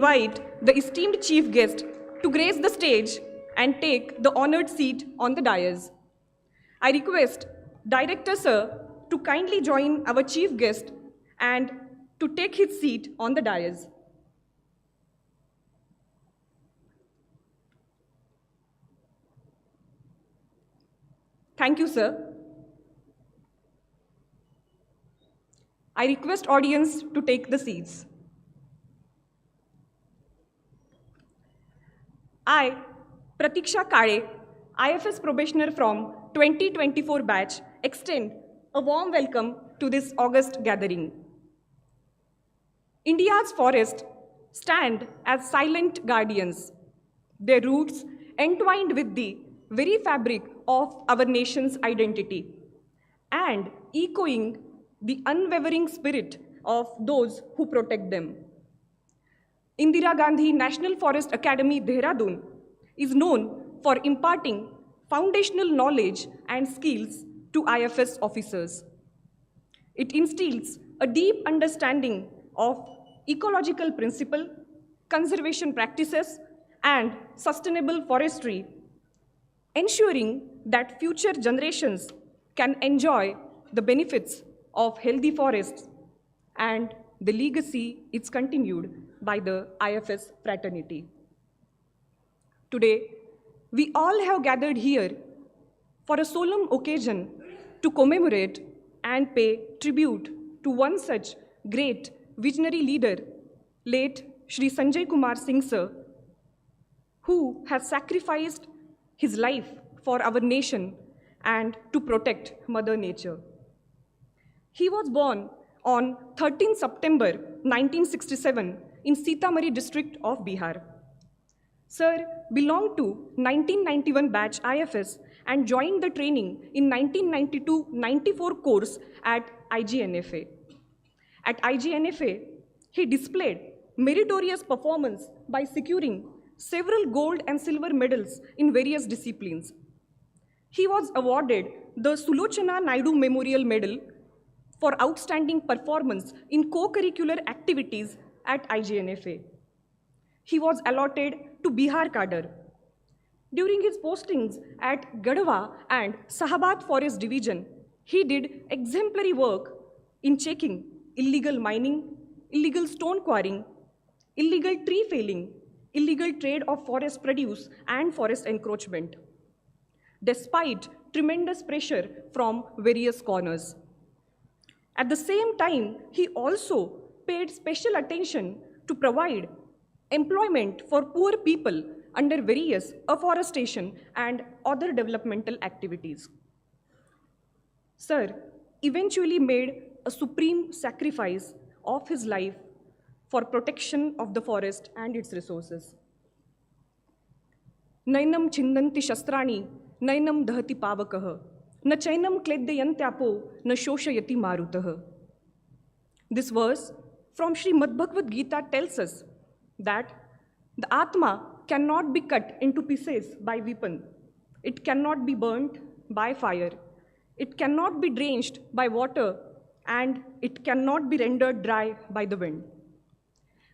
invite the esteemed chief guest to grace the stage and take the honored seat on the dais. I request Director Sir to kindly join our chief guest and to take his seat on the dais. Thank you, sir. I request audience to take the seats. I, Pratiksha Kale, IFS probationer from 2024 batch, extend a warm welcome to this august gathering. India's forests stand as silent guardians, their roots entwined with the very fabric of our nation's identity and echoing the unwavering spirit of those who protect them. Indira Gandhi National Forest Academy, Dehradun, is known for imparting foundational knowledge and skills to IFS officers. It instills a deep understanding of ecological principle, conservation practices, and sustainable forestry, ensuring that future generations can enjoy the benefits of healthy forests and the legacy is continued by the IFS fraternity. Today, we all have gathered here for a solemn occasion to commemorate and pay tribute to one such great visionary leader, late Shri Sanjay Kumar Singh sir, who has sacrificed his life for our nation and to protect Mother Nature. He was born on 13 September 1967 in Sitamarhi district of Bihar. Sir belonged to 1991 batch IFS and joined the training in 1992-94 course at IGNFA. At IGNFA, he displayed meritorious performance by securing several gold and silver medals in various disciplines. He was awarded the Sulochana Naidu Memorial Medal for outstanding performance in co-curricular activities at IGNFA. He was allotted to Bihar cadre. During his postings at Gadhwa and Sahabat Forest Division, he did exemplary work in checking illegal mining, illegal stone quarrying, illegal tree felling, illegal trade of forest produce, and forest encroachment, despite tremendous pressure from various corners. At the same time, he also paid special attention to provide employment for poor people under various afforestation and other developmental activities. Sir eventually made a supreme sacrifice of his life for protection of the forest and its resources. Nainam chindanti shastrani, nainam dahati pavakah, na chainam kledyayantapo, na shoshayati marutah. This verse from Sri Madbhagavad Gita tells us that the Atma cannot be cut into pieces by weapon. It cannot be burnt by fire. It cannot be drenched by water, and it cannot be rendered dry by the wind.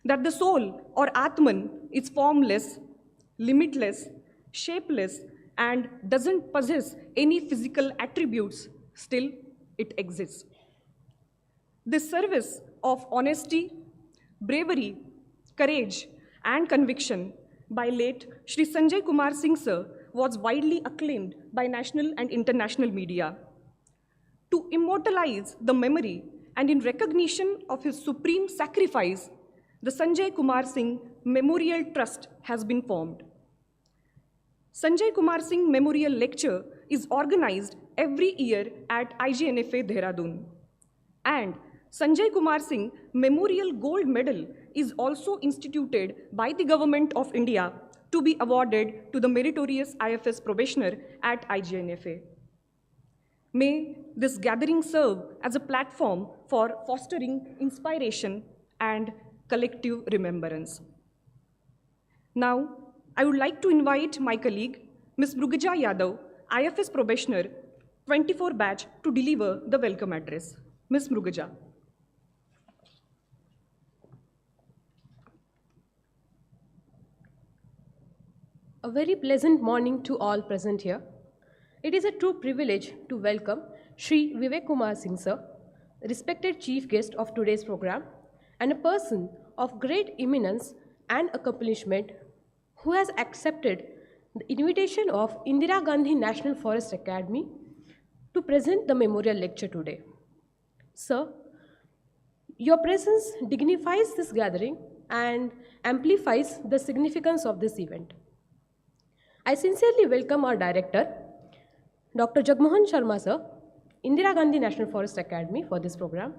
That the soul or Atman is formless, limitless, shapeless, and doesn't possess any physical attributes, still it exists. This service of honesty, bravery, courage, and conviction by late Shri Sanjay Kumar Singh sir was widely acclaimed by national and international media. To immortalize the memory and in recognition of his supreme sacrifice, the Sanjay Kumar Singh Memorial Trust has been formed. Sanjay Kumar Singh Memorial Lecture is organized every year at IGNFA Dehradun. And Sanjay Kumar Singh Memorial Gold Medal is also instituted by the Government of India to be awarded to the meritorious IFS probationer at IGNFA. May this gathering serve as a platform for fostering inspiration and collective remembrance. Now, I would like to invite my colleague, Ms. Mrugaja Yadav, IFS probationer, 24 batch, to deliver the welcome address. Ms. Mrugaja. A very pleasant morning to all present here. It is a true privilege to welcome Shri Vivek Kumar Singh sir, respected chief guest of today's program, and a person of great eminence and accomplishment who has accepted the invitation of Indira Gandhi National Forest Academy to present the memorial lecture today. Sir, your presence dignifies this gathering and amplifies the significance of this event. I sincerely welcome our director, Dr. Jagmohan Sharma sir, Indira Gandhi National Forest Academy for this program.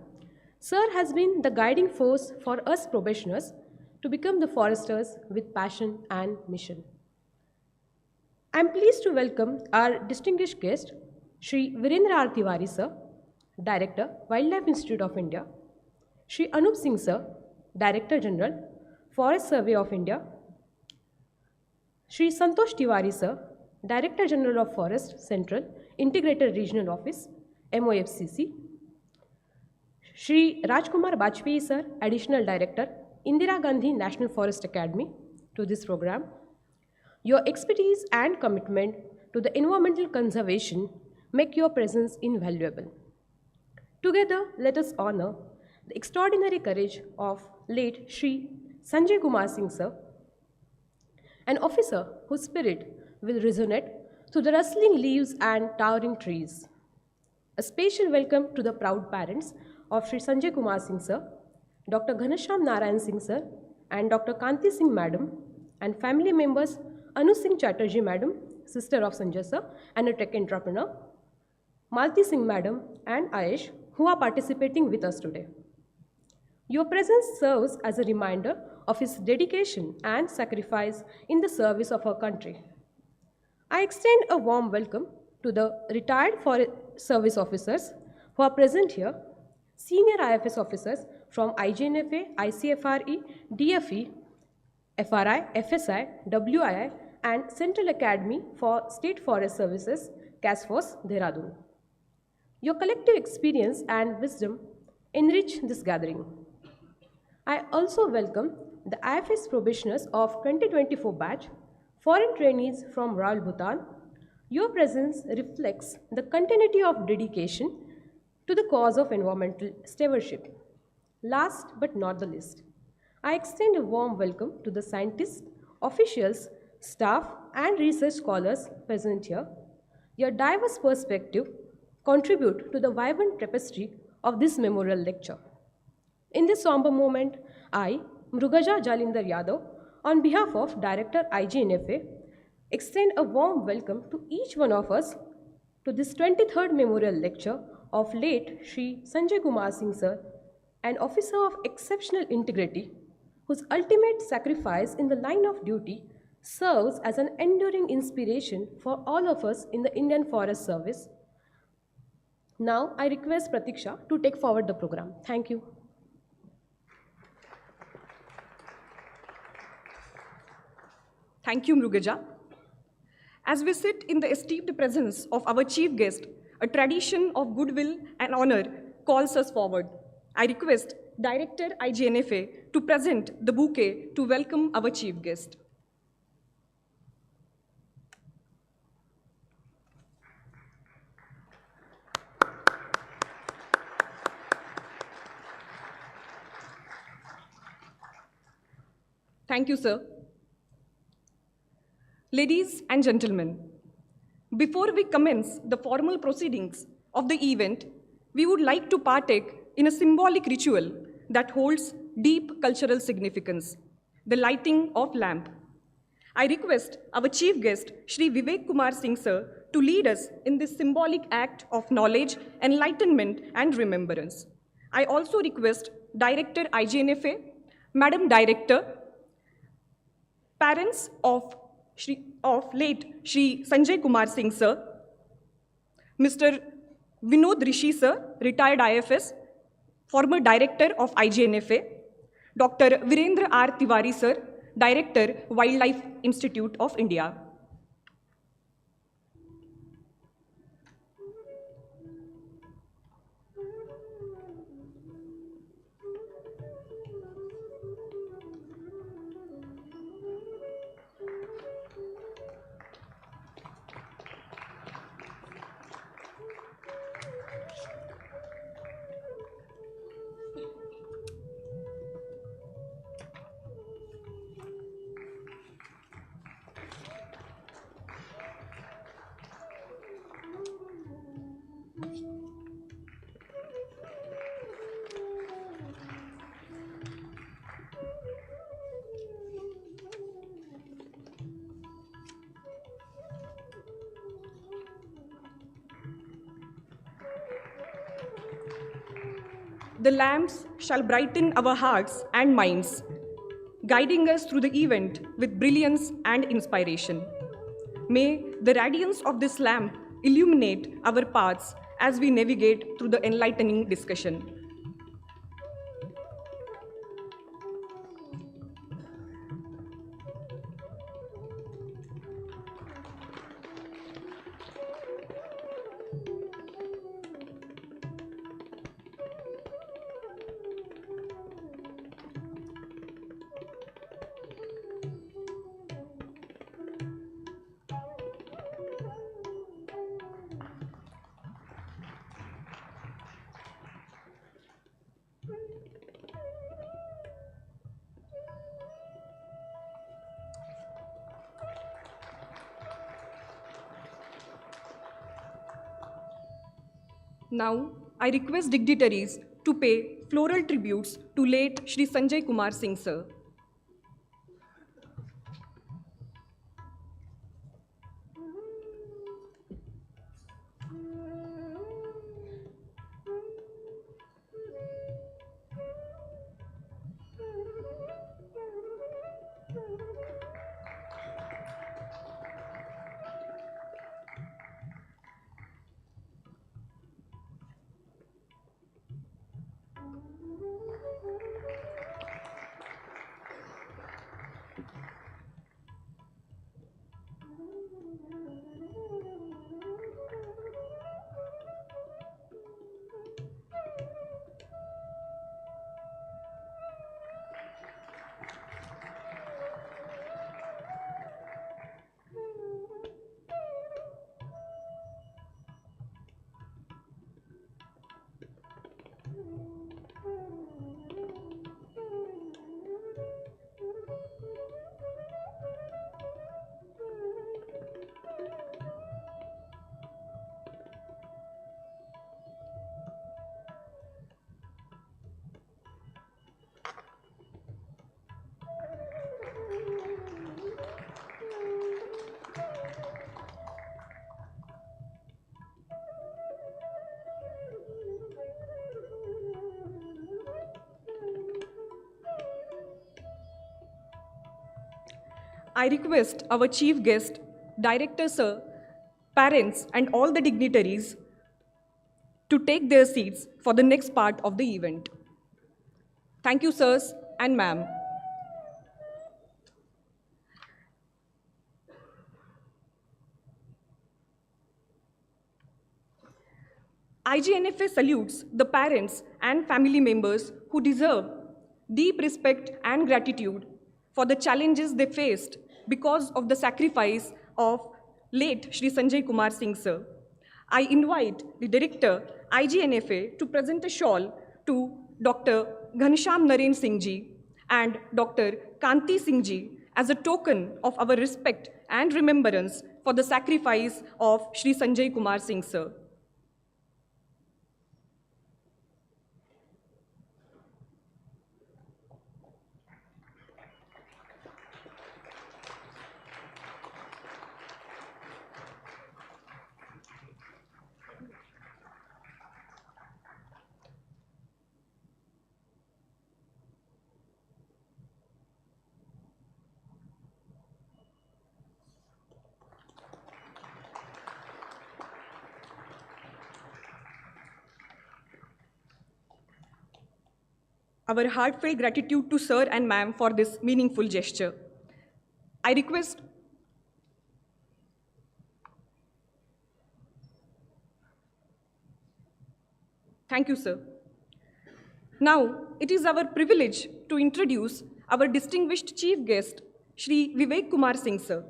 Sir has been the guiding force for us probationers to become the foresters with passion and mission. I am pleased to welcome our distinguished guest, Shri Virendra R. Tiwari sir, Director, Wildlife Institute of India, Shri Anup Singh sir, Director General, Forest Survey of India, Shri Santosh Tiwari sir, Director General of Forest Central, Integrated Regional Office, MOFCC, Shri Rajkumar Bajpayee sir, Additional Director, Indira Gandhi National Forest Academy to this program. Your expertise and commitment to the environmental conservation make your presence invaluable. Together, let us honor the extraordinary courage of late Shri Sanjay Kumar Singh sir, an officer whose spirit will resonate through the rustling leaves and towering trees. A special welcome to the proud parents of Shri Sanjay Kumar Singh sir, Dr. Ghanasham Narayan Singh sir, and Dr. Kanti Singh madam, and family members Anu Singh Chatterjee madam, sister of Sanjay sir, and a tech entrepreneur, Malti Singh madam, and Ayesh, who are participating with us today. Your presence serves as a reminder of his dedication and sacrifice in the service of our country. I extend a warm welcome to the retired forest service officers who are present here, senior IFS officers from IGNFA, ICFRE, DFE, FRI, FSI, WII, and Central Academy for State Forest Services, CASFOS, Dehradun. Your collective experience and wisdom enrich this gathering. I also welcome the IFS probationers of 2024 batch, foreign trainees from Royal Bhutan. Your presence reflects the continuity of dedication to the cause of environmental stewardship. Last but not the least, I extend a warm welcome to the scientists, officials, staff, and research scholars present here. Your diverse perspective contribute to the vibrant tapestry of this memorial lecture. In this somber moment, I, Mrugaja Jalinder Yadav, on behalf of Director IGNFA, extend a warm welcome to each one of us to this 23rd memorial lecture of late Shri Sanjay Kumar Singh sir, an officer of exceptional integrity whose ultimate sacrifice in the line of duty serves as an enduring inspiration for all of us in the Indian Forest Service. Now, I request Pratiksha to take forward the program. Thank you. Thank you, Mrugaja. As we sit in the esteemed presence of our chief guest, a tradition of goodwill and honor calls us forward. I request Director IGNFA to present the bouquet to welcome our chief guest. Thank you, sir. Ladies and gentlemen, before we commence the formal proceedings of the event, we would like to partake in a symbolic ritual that holds deep cultural significance, the lighting of lamp. I request our chief guest, Shri Vivek Kumar Singh sir, to lead us in this symbolic act of knowledge, enlightenment, and remembrance. I also request Director IGNFA, Madam Director, parents of late Shri Sanjay Kumar Singh sir, Mr. Vinod Rishi sir, retired IFS, former director of IGNFA, Dr. Virendra R. Tiwari sir, Director, Wildlife Institute of India. the lamps shall brighten our hearts and minds, guiding us through the event with brilliance and inspiration. May the radiance of this lamp illuminate our paths as we navigate through the enlightening discussion. Now, I request dignitaries to pay floral tributes to late Shri Sanjay Kumar Singh sir. I request our chief guest, director sir, parents and all the dignitaries to take their seats for the next part of the event. Thank you sirs and ma'am. IGNFA salutes the parents and family members who deserve deep respect and gratitude for the challenges they faced because of the sacrifice of late Shri Sanjay Kumar Singh sir. I invite the director, IGNFA, to present a shawl to Dr. Ghansham Naren Singh ji and Dr. Kanti Singh ji as a token of our respect and remembrance for the sacrifice of Shri Sanjay Kumar Singh sir. Our heartfelt gratitude to sir and ma'am for this meaningful gesture. I request Thank you, sir. Now, it is our privilege to introduce our distinguished chief guest, Shri Vivek Kumar Singh, sir.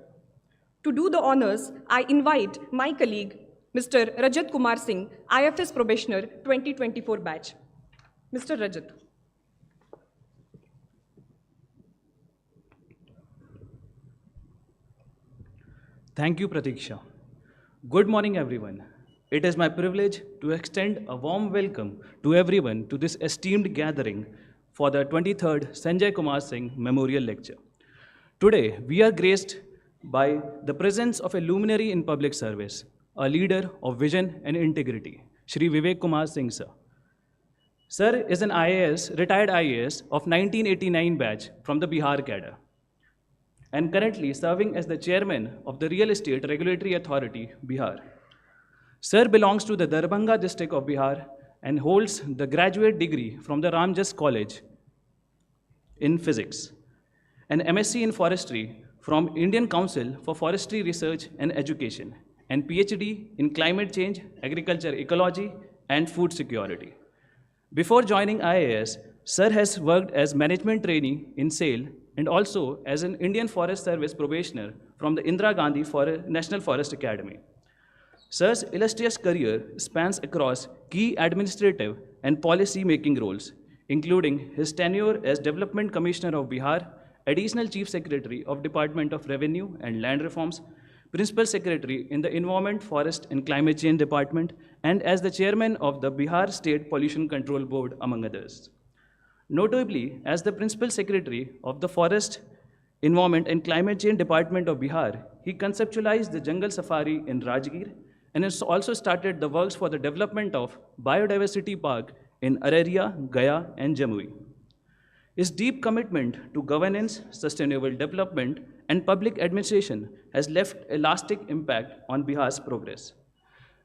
To do the honors, I invite my colleague, Mr. Rajat Kumar Singh, IFS Probationer 2024 batch. Mr. Rajat. Thank you, Pratiksha. Good morning, everyone. It is my privilege to extend a warm welcome to everyone to this esteemed gathering for the 23rd Sanjay Kumar Singh Memorial Lecture. Today, we are graced by the presence of a luminary in public service, a leader of vision and integrity, Shri Vivek Kumar Singh, sir. Sir is an IAS, retired IAS of 1989 batch from the Bihar cadre, and currently serving as the chairman of the Real Estate Regulatory Authority, Bihar. Sir belongs to the Darbhanga district of Bihar and holds the graduate degree from the Ramjas College in physics, an MSc in forestry from Indian Council for Forestry Research and Education, and PhD in climate change, agriculture ecology, and food security. Before joining IAS, Sir has worked as management trainee in SAIL and also as an Indian Forest Service probationer from the Indira Gandhi National Forest Academy. Sir's illustrious career spans across key administrative and policy-making roles, including his tenure as Development Commissioner of Bihar, Additional Chief Secretary of Department of Revenue and Land Reforms, Principal Secretary in the Environment, Forest and Climate Change Department, and as the Chairman of the Bihar State Pollution Control Board, among others. Notably, as the Principal Secretary of the Forest, Environment and Climate Change Department of Bihar, he conceptualized the jungle safari in Rajgir and has also started the works for the development of Biodiversity Park in Araria, Gaya, and Jamui. His deep commitment to governance, sustainable development, and public administration has left a lasting impact on Bihar's progress.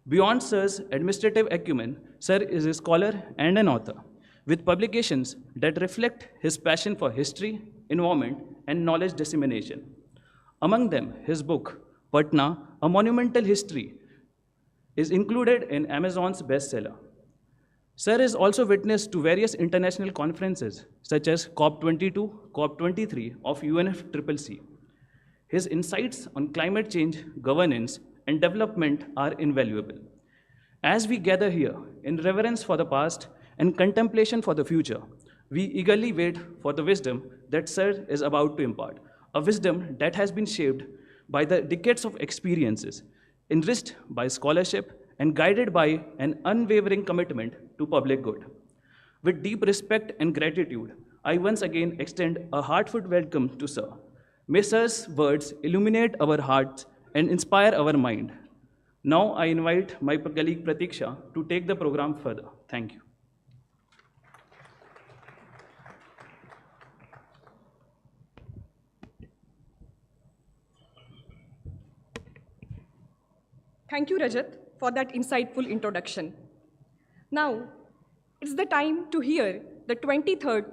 Beyond Sir's administrative acumen, Sir is a scholar and an author, with publications that reflect his passion for history, environment, and knowledge dissemination. Among them, his book, Patna, A Monumental History, is included in Amazon's bestseller. Sir is also witness to various international conferences, such as COP22, COP23 of UNFCCC. His insights on climate change, governance, and development are invaluable. As we gather here in reverence for the past and contemplation for the future, we eagerly wait for the wisdom that Sir is about to impart, a wisdom that has been shaped by the decades of experiences, enriched by scholarship, and guided by an unwavering commitment to public good. With deep respect and gratitude, I once again extend a heartfelt welcome to Sir. May Sir's words illuminate our hearts and inspire our mind. Now I invite my colleague Pratiksha to take the program further. Thank you. Thank you, Rajat, for that insightful introduction. Now, it's the time to hear the 23rd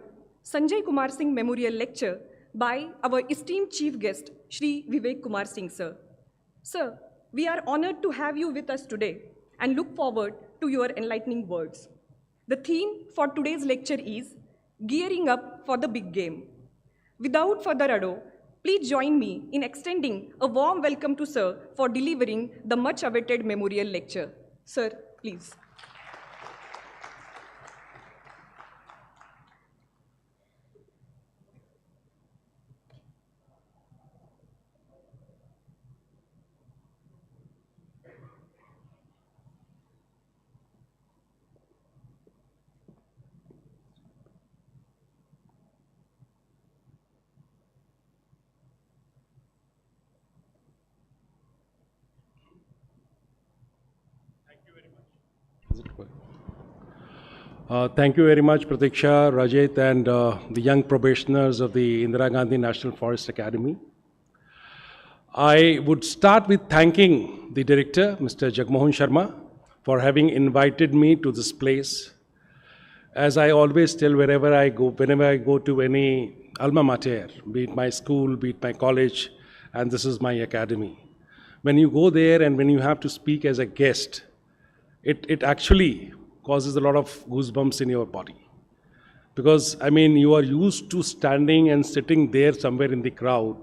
Sanjay Kumar Singh Memorial Lecture by our esteemed chief guest, Shri Vivek Kumar Singh, sir. Sir, we are honored to have you with us today and look forward to your enlightening words. The theme for today's lecture is Gearing Up for the Big Game. Without further ado, please join me in extending a warm welcome to Sir for delivering the much-awaited memorial lecture. Sir, please. Thank you very much, Pratiksha, Rajat, and the young probationers of the Indira Gandhi National Forest Academy. I would start with thanking the director, Mr. Jagmohan Sharma, for having invited me to this place. As I always tell whenever I go to any alma mater, be it my school, be it my college, and this is my academy. When you go there and when you have to speak as a guest, it actually causes a lot of goosebumps in your body. Because, I mean, you are used to standing and sitting there somewhere in the crowd,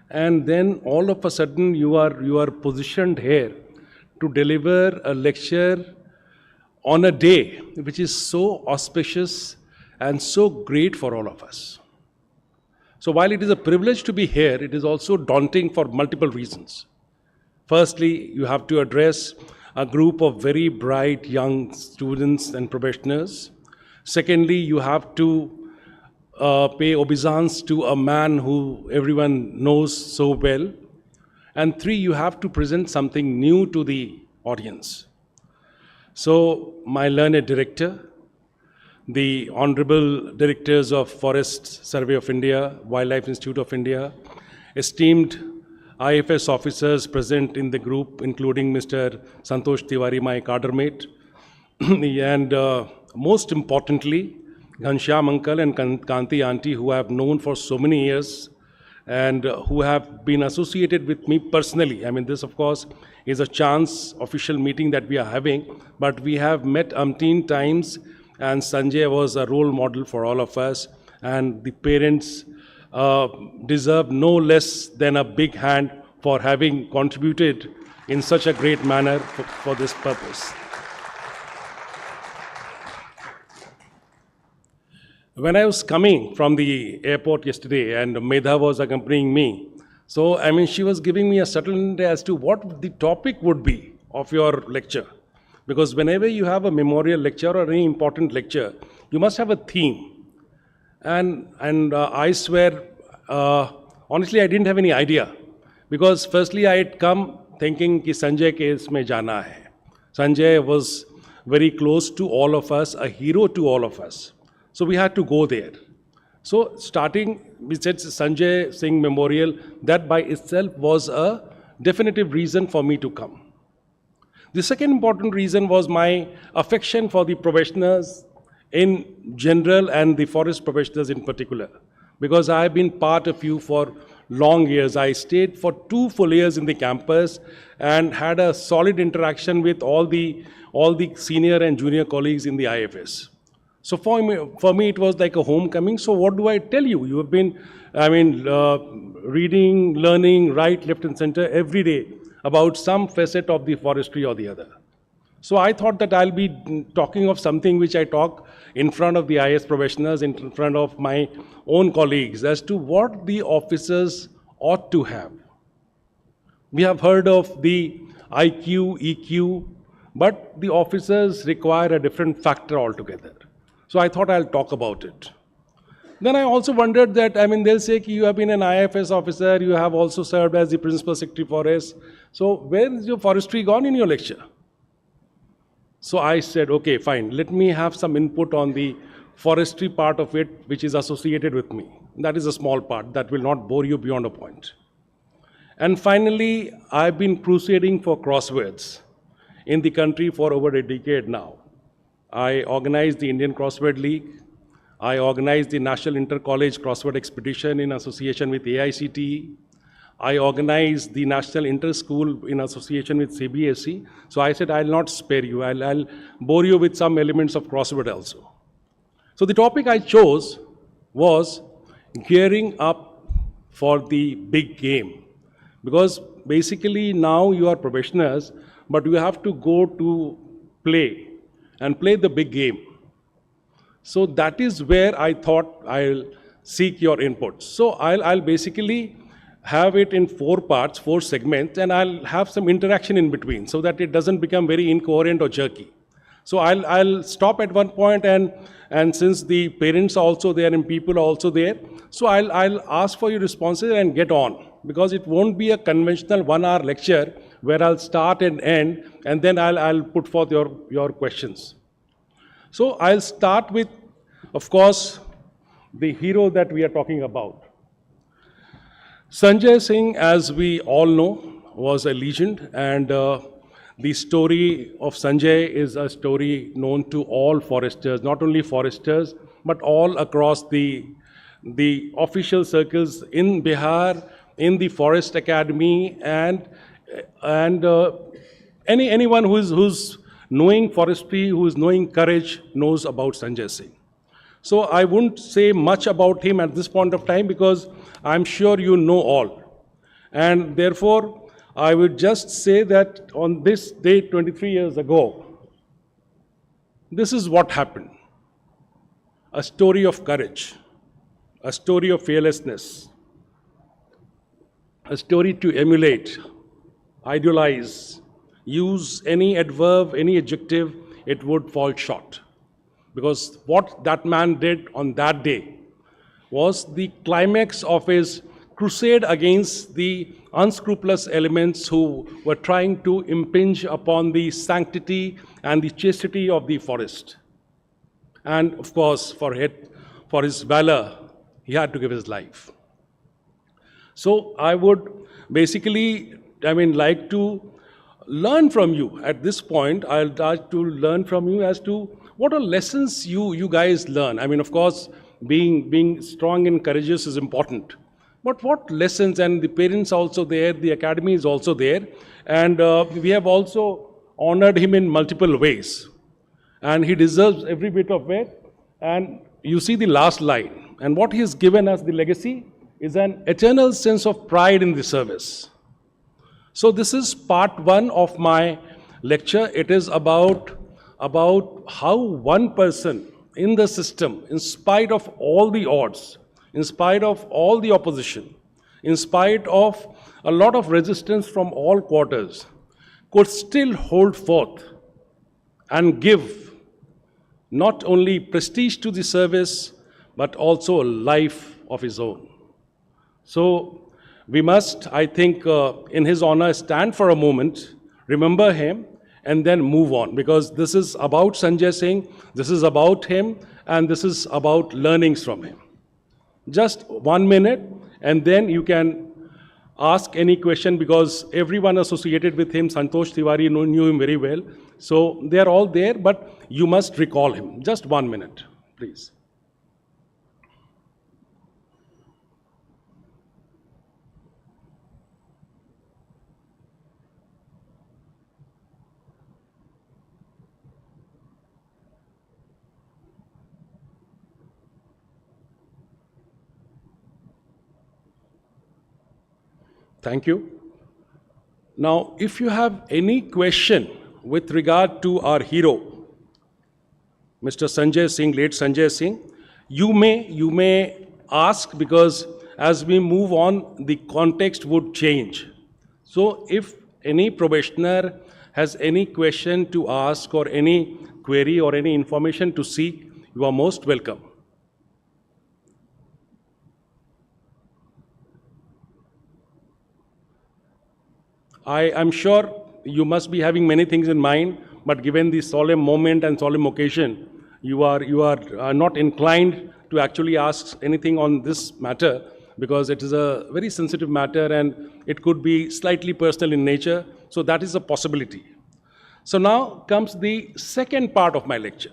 and then all of a sudden you are positioned here to deliver a lecture on a day which is so auspicious and so great for all of us. So while it is a privilege to be here, it is also daunting for multiple reasons. Firstly, you have to address a group of very bright young students and probationers. Secondly, you have to pay obeisance to a man who everyone knows so well. And three, you have to present something new to the audience. So, my learned director, the Honorable Directors of Forest Survey of India, Wildlife Institute of India, esteemed IFS officers present in the group, including Mr. Santosh Tiwari, my cadre-mate, and most importantly, Ghanshyam uncle and Kanti auntie, who I have known for so many years and who have been associated with me personally. I mean, this, of course, is a chance official meeting that we are having, but we have met umpteen times, and Sanjay was a role model for all of us, and the parents deserve no less than a big hand for having contributed in such a great manner for this purpose. When I was coming from the airport yesterday and Medha was accompanying me, so I mean she was giving me a subtle hint as to what the topic would be of your lecture. Because whenever you have a memorial lecture or any important lecture, you must have a theme. And I swear, honestly, I didn't have any idea. Because firstly, I had come thinking कि Sanjay case में जाना है. Sanjay was very close to all of us, a hero to all of us. So we had to go there. So starting, we said Sanjay Singh Memorial, that by itself was a definitive reason for me to come. The second important reason was my affection for the professionals in general and the forest professionals in particular. Because I have been part of you for long years. I stayed for 2 full years in the campus and had a solid interaction with all the senior and junior colleagues in the IFS. So for me, it was like a homecoming. So what do I tell you? You have been, reading, learning, right, left and center every day about some facet of the forestry or the other. So I thought that I'll be talking of something which I talk in front of the IS professionals, in front of my own colleagues, as to what the officers ought to have. We have heard of the IQ, EQ, but the officers require a different factor altogether. So I thought I'll talk about it. Then I also wondered that, they'll say you have been an IFS officer, you have also served as the Principal Secretary Forest. So where is your forestry gone in your lecture? So I said, okay, fine, let me have some input on the forestry part of it, which is associated with me. That is a small part that will not bore you beyond a point. And finally, I've been crusading for crosswords in the country for over a decade now. I organized the Indian Crossword League. I organized the National Inter-College Crossword Expedition in association with AICTE. I organized the National Inter-School in association with CBSE. So I said, I'll not spare you. I'll bore you with some elements of crossword also. So the topic I chose was gearing up for the big game. Because basically now you are professionals, but you have to go to play and play the big game. So that is where I thought I'll seek your input. So I'll basically have it in 4 parts, 4 segments, and I'll have some interaction in between so that it doesn't become very incoherent or jerky. So I'll stop at one point, and since the parents are also there and people are also there, so I'll ask for your responses and get on, because it won't be a conventional 1-hour lecture where I'll start and end, and then I'll put forth your questions. So I'll start with, of course, the hero that we are talking about. Sanjay Singh, as we all know, was a legend, and the story of Sanjay is a story known to all foresters, not only foresters, but all across the official circles in Bihar, in the Forest Academy, and anyone who's knowing forestry, who's knowing courage, knows about Sanjay Singh. So I wouldn't say much about him at this point of time because I'm sure you know all. And therefore, I would just say that on this day 23 years ago, this is what happened. A story of courage, a story of fearlessness, a story to emulate, idealize, use any adverb, any adjective, it would fall short. Because what that man did on that day was the climax of his crusade against the unscrupulous elements who were trying to impinge upon the sanctity and the chastity of the forest. And of course, for his valor, he had to give his life. So I would basically, like to learn from you. At this point, I'll like to learn from you as to what are lessons you guys learn. Of course, being strong and courageous is important. But what lessons, and the parents are also there, the academy is also there, and we have also honored him in multiple ways. And he deserves every bit of it. And you see the last line. And what he has given us, the legacy, is an eternal sense of pride in the service. So this is part one of my lecture. It is about how one person in the system, in spite of all the odds, in spite of all the opposition, in spite of a lot of resistance from all quarters, could still hold forth and give not only prestige to the service, but also a life of his own. So we must, I think, in his honor, stand for a moment, remember him, and then move on. Because this is about Sanjay Singh, this is about him, and this is about learnings from him. Just 1 minute, and then you can ask any question, because everyone associated with him, Santosh Tiwari knew him very well. So they are all there, but you must recall him. Just 1 minute, please. Thank you. Now, if you have any question with regard to our hero, Mr. Sanjay Singh, late Sanjay Singh, you may ask, because as we move on, the context would change. So if any probationer has any question to ask or any query or any information to seek, you are most welcome. I am sure you must be having many things in mind, but given the solemn moment and solemn occasion, you are not inclined to actually ask anything on this matter, because it is a very sensitive matter and it could be slightly personal in nature. So that is a possibility. So now comes the second part of my lecture.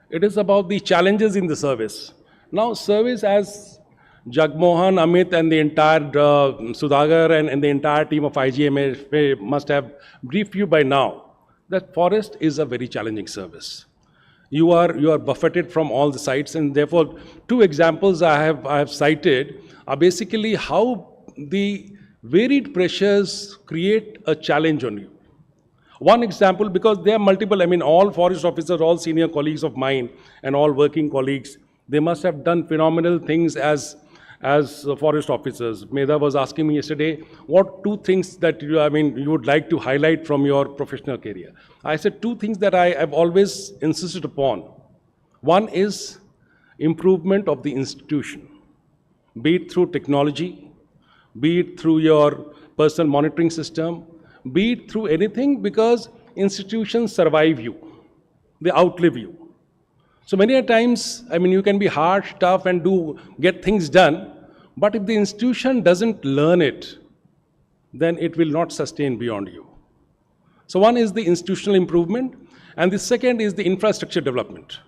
It is about the challenges in the service. Now, service, as Jagmohan, Amit, and the entire Sudhagar and the entire team of IGMA must have briefed you by now that forest is a very challenging service. You are buffeted from all the sides, and therefore, two examples I have cited are basically how the varied pressures create a challenge on you. One example, because there are multiple, all forest officers, all senior colleagues of mine, and all working colleagues, they must have done phenomenal things as forest officers. Medha was asking me yesterday, what two things that you would like to highlight from your professional career? I said two things that I have always insisted upon. One is improvement of the institution, be it through technology, be it through your personal monitoring system, be it through anything, because institutions survive you, they outlive you. So many a times, you can be harsh, tough, and get things done, but if the institution doesn't learn it, then it will not sustain beyond you. So one is the institutional improvement, and the second is the infrastructure development.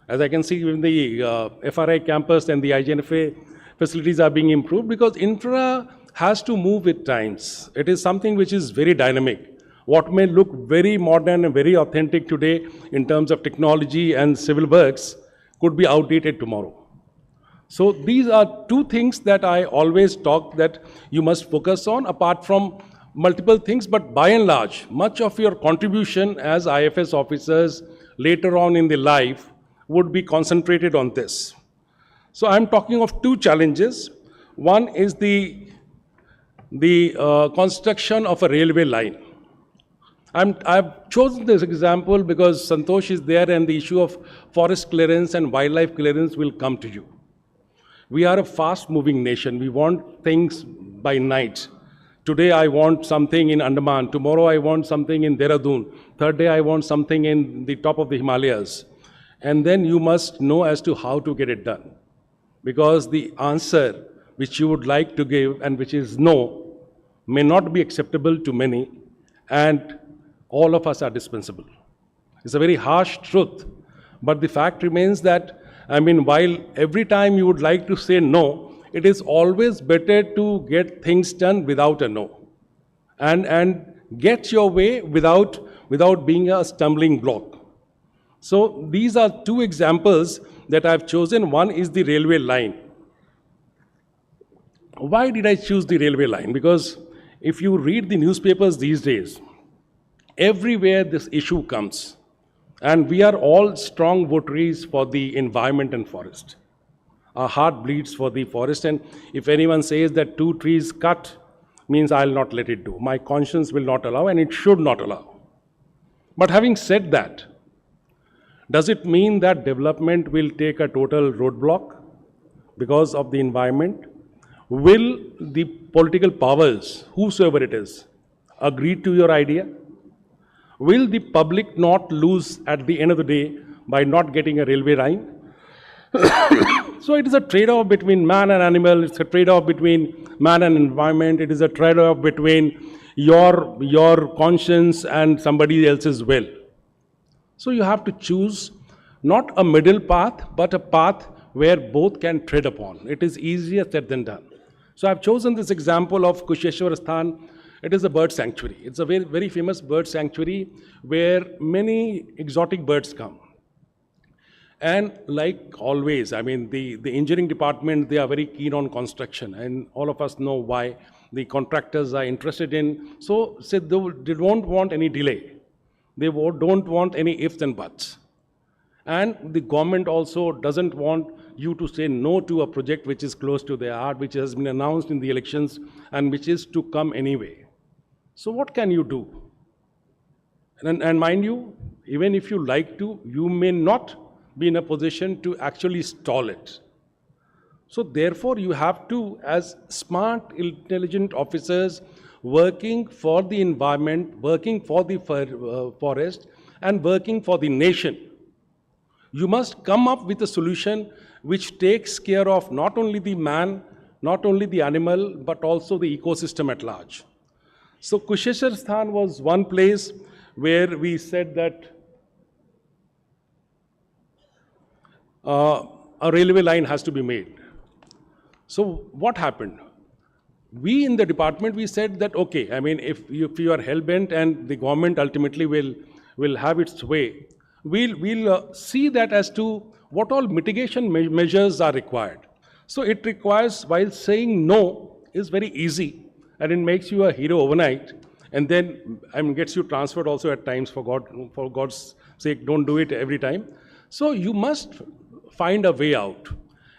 As I can see, even the FRI campus and the IGNFA facilities are being improved, because infra has to move with times. It is something which is very dynamic. What may look very modern and very authentic today in terms of technology and civil works could be outdated tomorrow. So these are two things that I always talk that you must focus on, apart from multiple things, but by and large, much of your contribution as IFS officers later on in the life would be concentrated on this. So I'm talking of two challenges. One is the construction of a railway line. I've chosen this example because Santosh is there, and the issue of forest clearance and wildlife clearance will come to you. We are a fast-moving nation. We want things by night. Today I want something in Andaman, tomorrow I want something in Dehradun, third day I want something in the top of the Himalayas. And then you must know as to how to get it done. Because the answer which you would like to give and which is no may not be acceptable to many, and all of us are dispensable. It's a very harsh truth, but the fact remains that, while every time you would like to say no, it is always better to get things done without a no, and get your way without being a stumbling block. So these are two examples that I've chosen. One is the railway line. Why did I choose the railway line? Because if you read the newspapers these days, everywhere this issue comes. And we are all strong votaries for the environment and forest. Our heart bleeds for the forest, and if anyone says that 2 trees cut means I'll not let it do. My conscience will not allow, and it should not allow. But having said that, does it mean that development will take a total roadblock because of the environment? Will the political powers, whosoever it is, agree to your idea? Will the public not lose at the end of the day by not getting a railway line? So it is a trade-off between man and animal, it's a trade-off between man and environment, it is a trade-off between your conscience and somebody else's will. So you have to choose not a middle path, but a path where both can tread upon. It is easier said than done. So I've chosen this example of Kusheshwar Sthan. It is a bird sanctuary. It's a very, very famous bird sanctuary where many exotic birds come. And like always, the engineering department, they are very keen on construction, and all of us know why the contractors are interested in. So they don't want any delay. They don't want any ifs and buts. And the government also doesn't want you to say no to a project which is close to their heart, which has been announced in the elections and which is to come anyway. So what can you do? And mind you, even if you like to, you may not be in a position to actually stall it. So therefore, you have to, as smart, intelligent officers, working for the environment, working for the forest, and working for the nation, you must come up with a solution which takes care of not only the man, not only the animal, but also the ecosystem at large. So Kusheshwar Sthan was one place where we said that a railway line has to be made. So what happened? We in the department, we said that, okay, if you are hell-bent and the government ultimately will have its way, we'll see that as to what all mitigation measures are required. So it requires, while saying no is very easy, and it makes you a hero overnight, and then gets you transferred also at times, for God's sake, don't do it every time. So you must find a way out.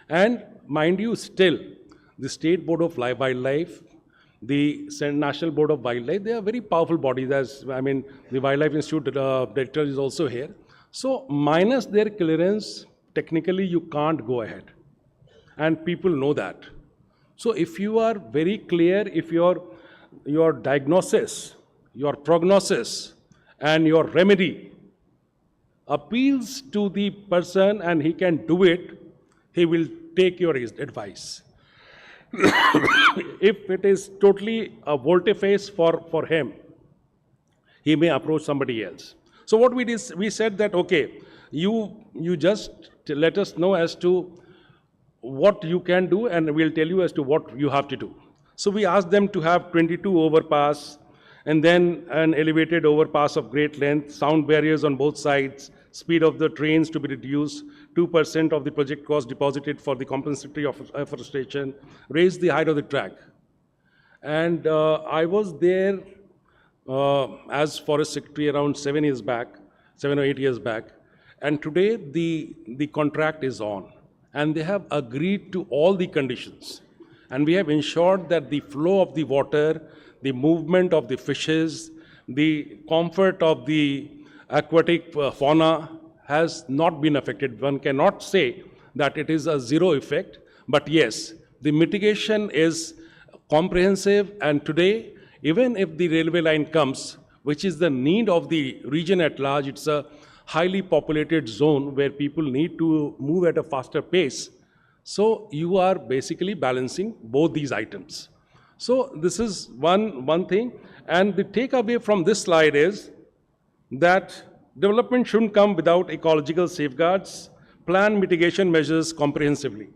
And mind you, still, the State Board of Wildlife, the National Board of Wildlife, they are very powerful bodies, as the Wildlife Institute director is also here. So minus their clearance, technically you can't go ahead. And people know that. So if you are very clear, if your diagnosis, your prognosis, and your remedy appeals to the person and he can do it, he will take your advice. If it is totally a volte-face for him, he may approach somebody else. So what we did, we said that, okay, you just let us know as to what you can do, and we'll tell you as to what you have to do. So we asked them to have 22 overpass, and then an elevated overpass of great length, sound barriers on both sides, speed of the trains to be reduced, 2% of the project cost deposited for the compensatory afforestation, raise the height of the track. And I was there as Forest Secretary around 7 or 8 years back, and today the contract is on, and they have agreed to all the conditions. And we have ensured that the flow of the water, the movement of the fishes, the comfort of the aquatic fauna has not been affected. One cannot say that it is a zero effect, but yes, the mitigation is comprehensive, and today Even if the railway line comes, which is the need of the region at large, it's a highly populated zone where people need to move at a faster pace. So you are basically balancing both these items. So this is one thing. And the takeaway from this slide is that development shouldn't come without ecological safeguards, plan mitigation measures comprehensively.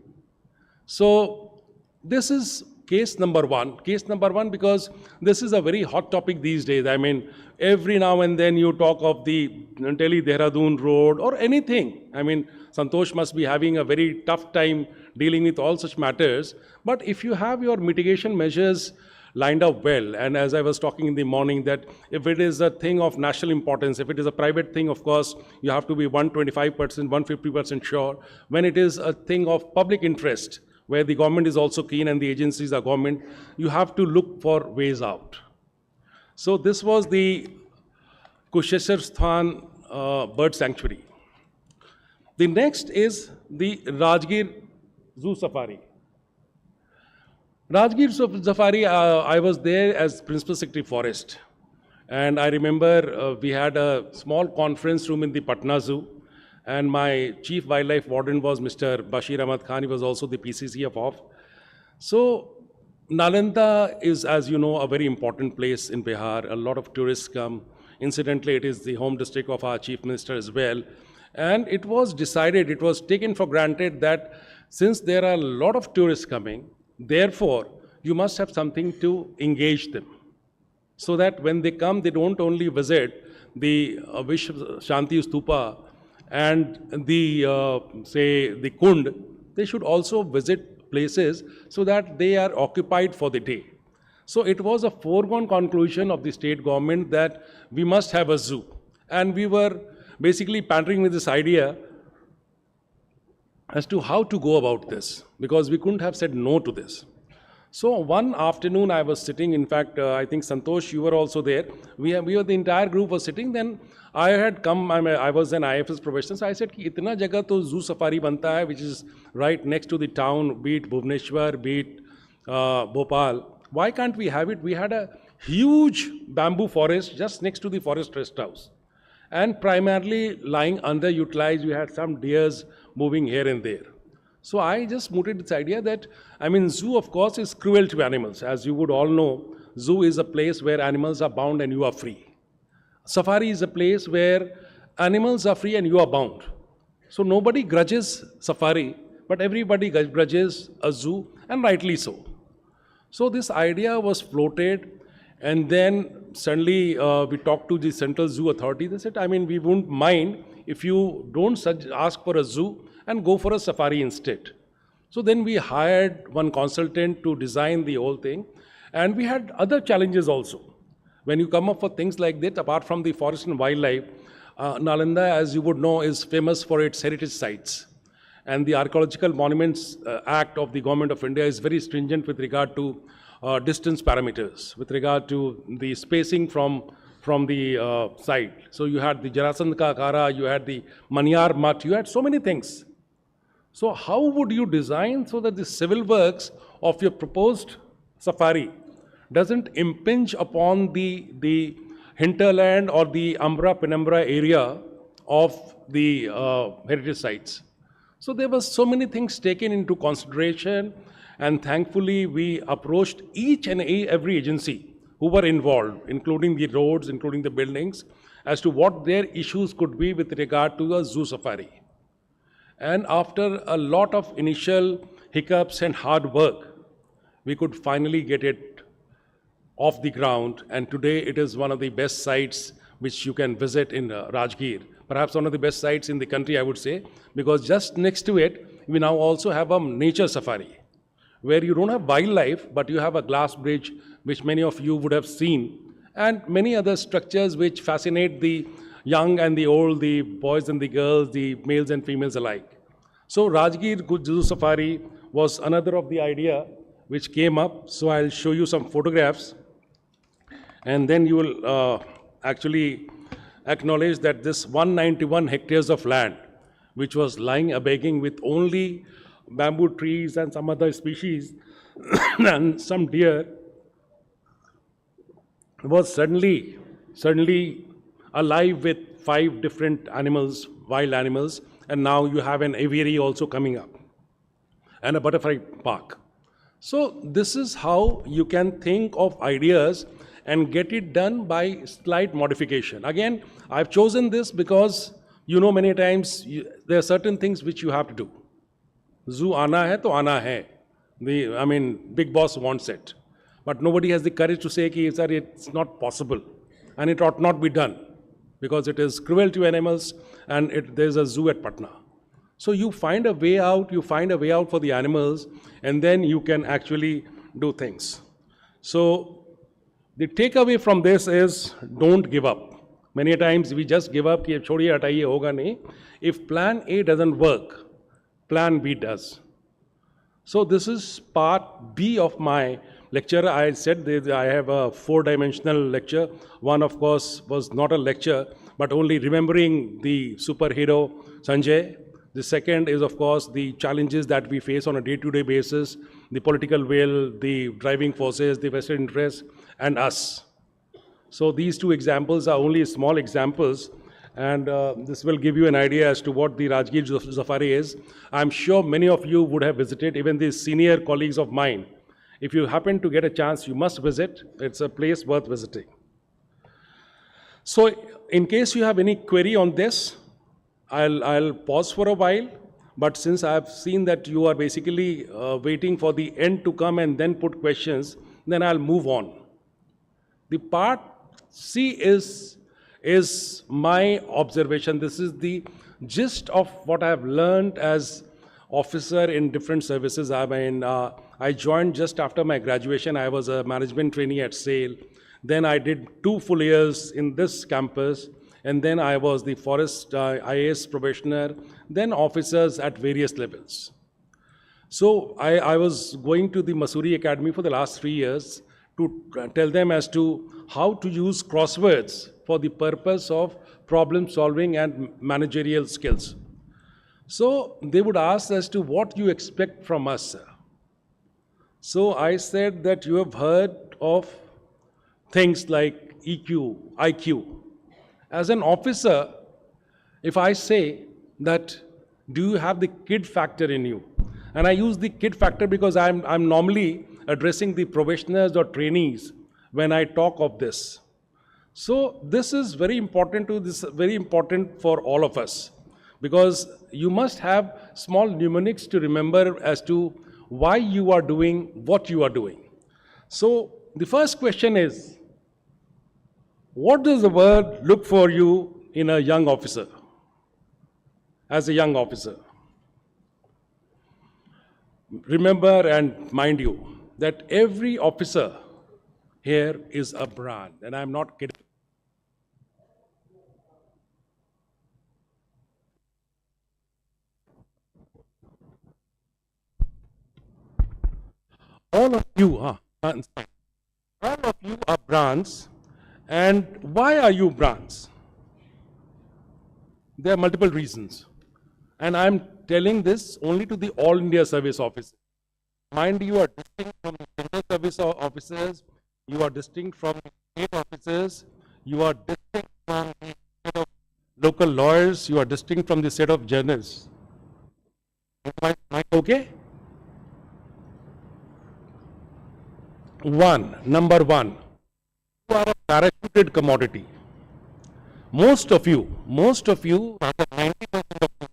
So this is case number one. Case number one because this is a very hot topic these days. I mean, every now and then you talk of the Delhi-Dehradun road or anything. I mean, Santosh must be having a very tough time dealing with all such matters. But if you have your mitigation measures lined up well, and as I was talking in the morning, that if it is a thing of national importance, if it is a private thing, of course, you have to be 125%, 150% sure. When it is a thing of public interest, where the government is also keen and the agencies are government, you have to look for ways out. So this was the Kusheshwar Sthan bird sanctuary. The next is the Rajgir Zoo Safari. Rajgir Safari, I was there as Principal Secretary Forest. And I remember we had a small conference room in the Patna Zoo. And my chief wildlife warden was Mr. Bashir Ahmad Khan. He was also the PCC of OFF. So Nalanda is, as you know, a very important place in Bihar. A lot of tourists come. Incidentally, it is the home district of our chief minister as well. And it was decided, it was taken for granted that since there are a lot of tourists coming, therefore, you must have something to engage them. So that when they come, they don't only visit the Vishwa Shanti Stupa and the, say, the Kund, they should also visit places so that they are occupied for the day. So it was a foregone conclusion of the state government that we must have a zoo. And we were basically pandering with this idea as to how to go about this, because we couldn't have said no to this. So one afternoon I was sitting, in fact, I think Santosh, you were also there. We were, the entire group was sitting. Then I had come, I was an IFS professional, so I said, ki itna jagah to zoo safari banta hai, which is right next to the town, be it Bhubaneswar, be it Bhopal. Why can't we have it? We had a huge bamboo forest just next to the forest rest house. And primarily lying underutilized, we had some deers moving here and there. So I just mooted this idea that, I mean, zoo, of course, is cruel to animals. As you would all know, zoo is a place where animals are bound and you are free. Safari is a place where animals are free and you are bound. So nobody grudges safari, but everybody grudges a zoo, and rightly so. So this idea was floated, and then suddenly we talked to the Central Zoo Authority. They said, I mean, we won't mind if you don't ask for a zoo and go for a safari instead. So then we hired one consultant to design the whole thing. And we had other challenges also. When you come up for things like that, apart from the forest and wildlife, Nalanda, as you would know, is famous for its heritage sites. And the Archaeological Monuments Act of the Government of India is very stringent with regard to distance parameters, with regard to the spacing from the site. So you had the Jarasandh Ka Akhara, you had the Manyar Mutt, you had so many things. So how would you design so that the civil works of your proposed safari doesn't impinge upon the hinterland or the umbra penumbra area of the heritage sites? So there were so many things taken into consideration, and thankfully we approached each and every agency who were involved, including the roads, including the buildings, as to what their issues could be with regard to a zoo safari. And after a lot of initial hiccups and hard work, we could finally get it off the ground. And today it is one of the best sites which you can visit in Rajgir. Perhaps one of the best sites in the country, I would say, because just next to it, we now also have a nature safari, where you don't have wildlife, but you have a glass bridge, which many of you would have seen, and many other structures which fascinate the young and the old, the boys and the girls, the males and females alike. So Rajgir Zoo Safari was another of the idea which came up. So I'll show you some photographs, and then you will actually acknowledge that this 191 hectares of land, which was lying a-begging with only bamboo trees and some other species and some deer, was suddenly alive with 5 different animals, wild animals, and now you have an aviary also coming up, and a butterfly park. So this is how you can think of ideas and get it done by slight modification. Again, I've chosen this because many times there are certain things which you have to do. Zoo आना है तो आना है. Big boss wants it. But nobody has the courage to say, कि, sir, it's not possible. And it ought not be done. Because it is cruel to animals and there's a zoo at Patna. So you find a way out for the animals, and then you can actually do things. So the takeaway from this is don't give up. Many times we just give up, कि छोड़िए हटाइए होगा नहीं. If plan A doesn't work, plan B does. So this is part B of my lecture. I said that I have a 4-dimensional lecture. One, of course, was not a lecture, but only remembering the superhero Sanjay. The second is, of course, the challenges that we face on a day-to-day basis, the political will, the driving forces, the vested interests, and us. So these 2 examples are only small examples, and this will give you an idea as to what the Rajgir Safari is. I'm sure many of you would have visited, even the senior colleagues of mine. If you happen to get a chance, you must visit. It's a place worth visiting. So in case you have any query on this, I'll pause for a while, but since I've seen that you are basically waiting for the end to come and then put questions, then I'll move on. The part C is my observation. This is the gist of what I've learned as officer in different services. I joined just after my graduation. I was a management trainee at SAIL. Then I did 2 full years in this campus. And then I was the forest IAS probationer, then officers at various levels. So I was going to the Mussoorie Academy for the last 3 years to tell them as to how to use crosswords for the purpose of problem solving and managerial skills. So they would ask as to what you expect from us, sir. So I said that you have heard of things like EQ, IQ. As an officer, if I say that, do you have the kid factor in you? And I use the kid factor because I'm normally addressing the probationers or trainees when I talk of this. So this is very important for all of us, because you must have small mnemonics to remember as to why you are doing what you are doing. So the first question is, what does the world look for you in a young officer, as a young officer? Remember and mind you that every officer here is a brand, and I'm not kidding. All of you are brands. And why are you brands? There are multiple reasons. And I'm telling this only to the All India Service Officers. Mind you are distinct from the Central Service Officers, you are distinct from the state officers, you are distinct from the set of local lawyers, you are distinct from the set of journalists. Am I okay? Number one. You are a parachuted commodity. Most of you, rather 90% of you,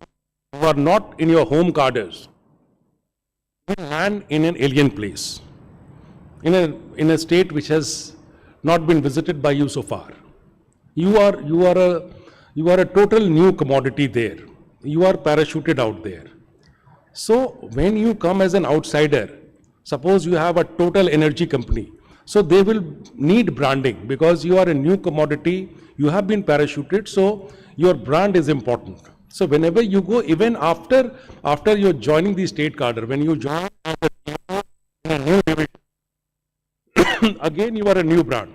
who are not in your home cadres, will land in an alien place, in a state which has not been visited by you so far. You are a total new commodity there. You are parachuted out there. So when you come as an outsider, suppose you have a total energy company, so they will need branding because you are a new commodity, you have been parachuted, so your brand is important. So whenever you go, even after you're joining the state cadre, when you join as a new division, again you are a new brand.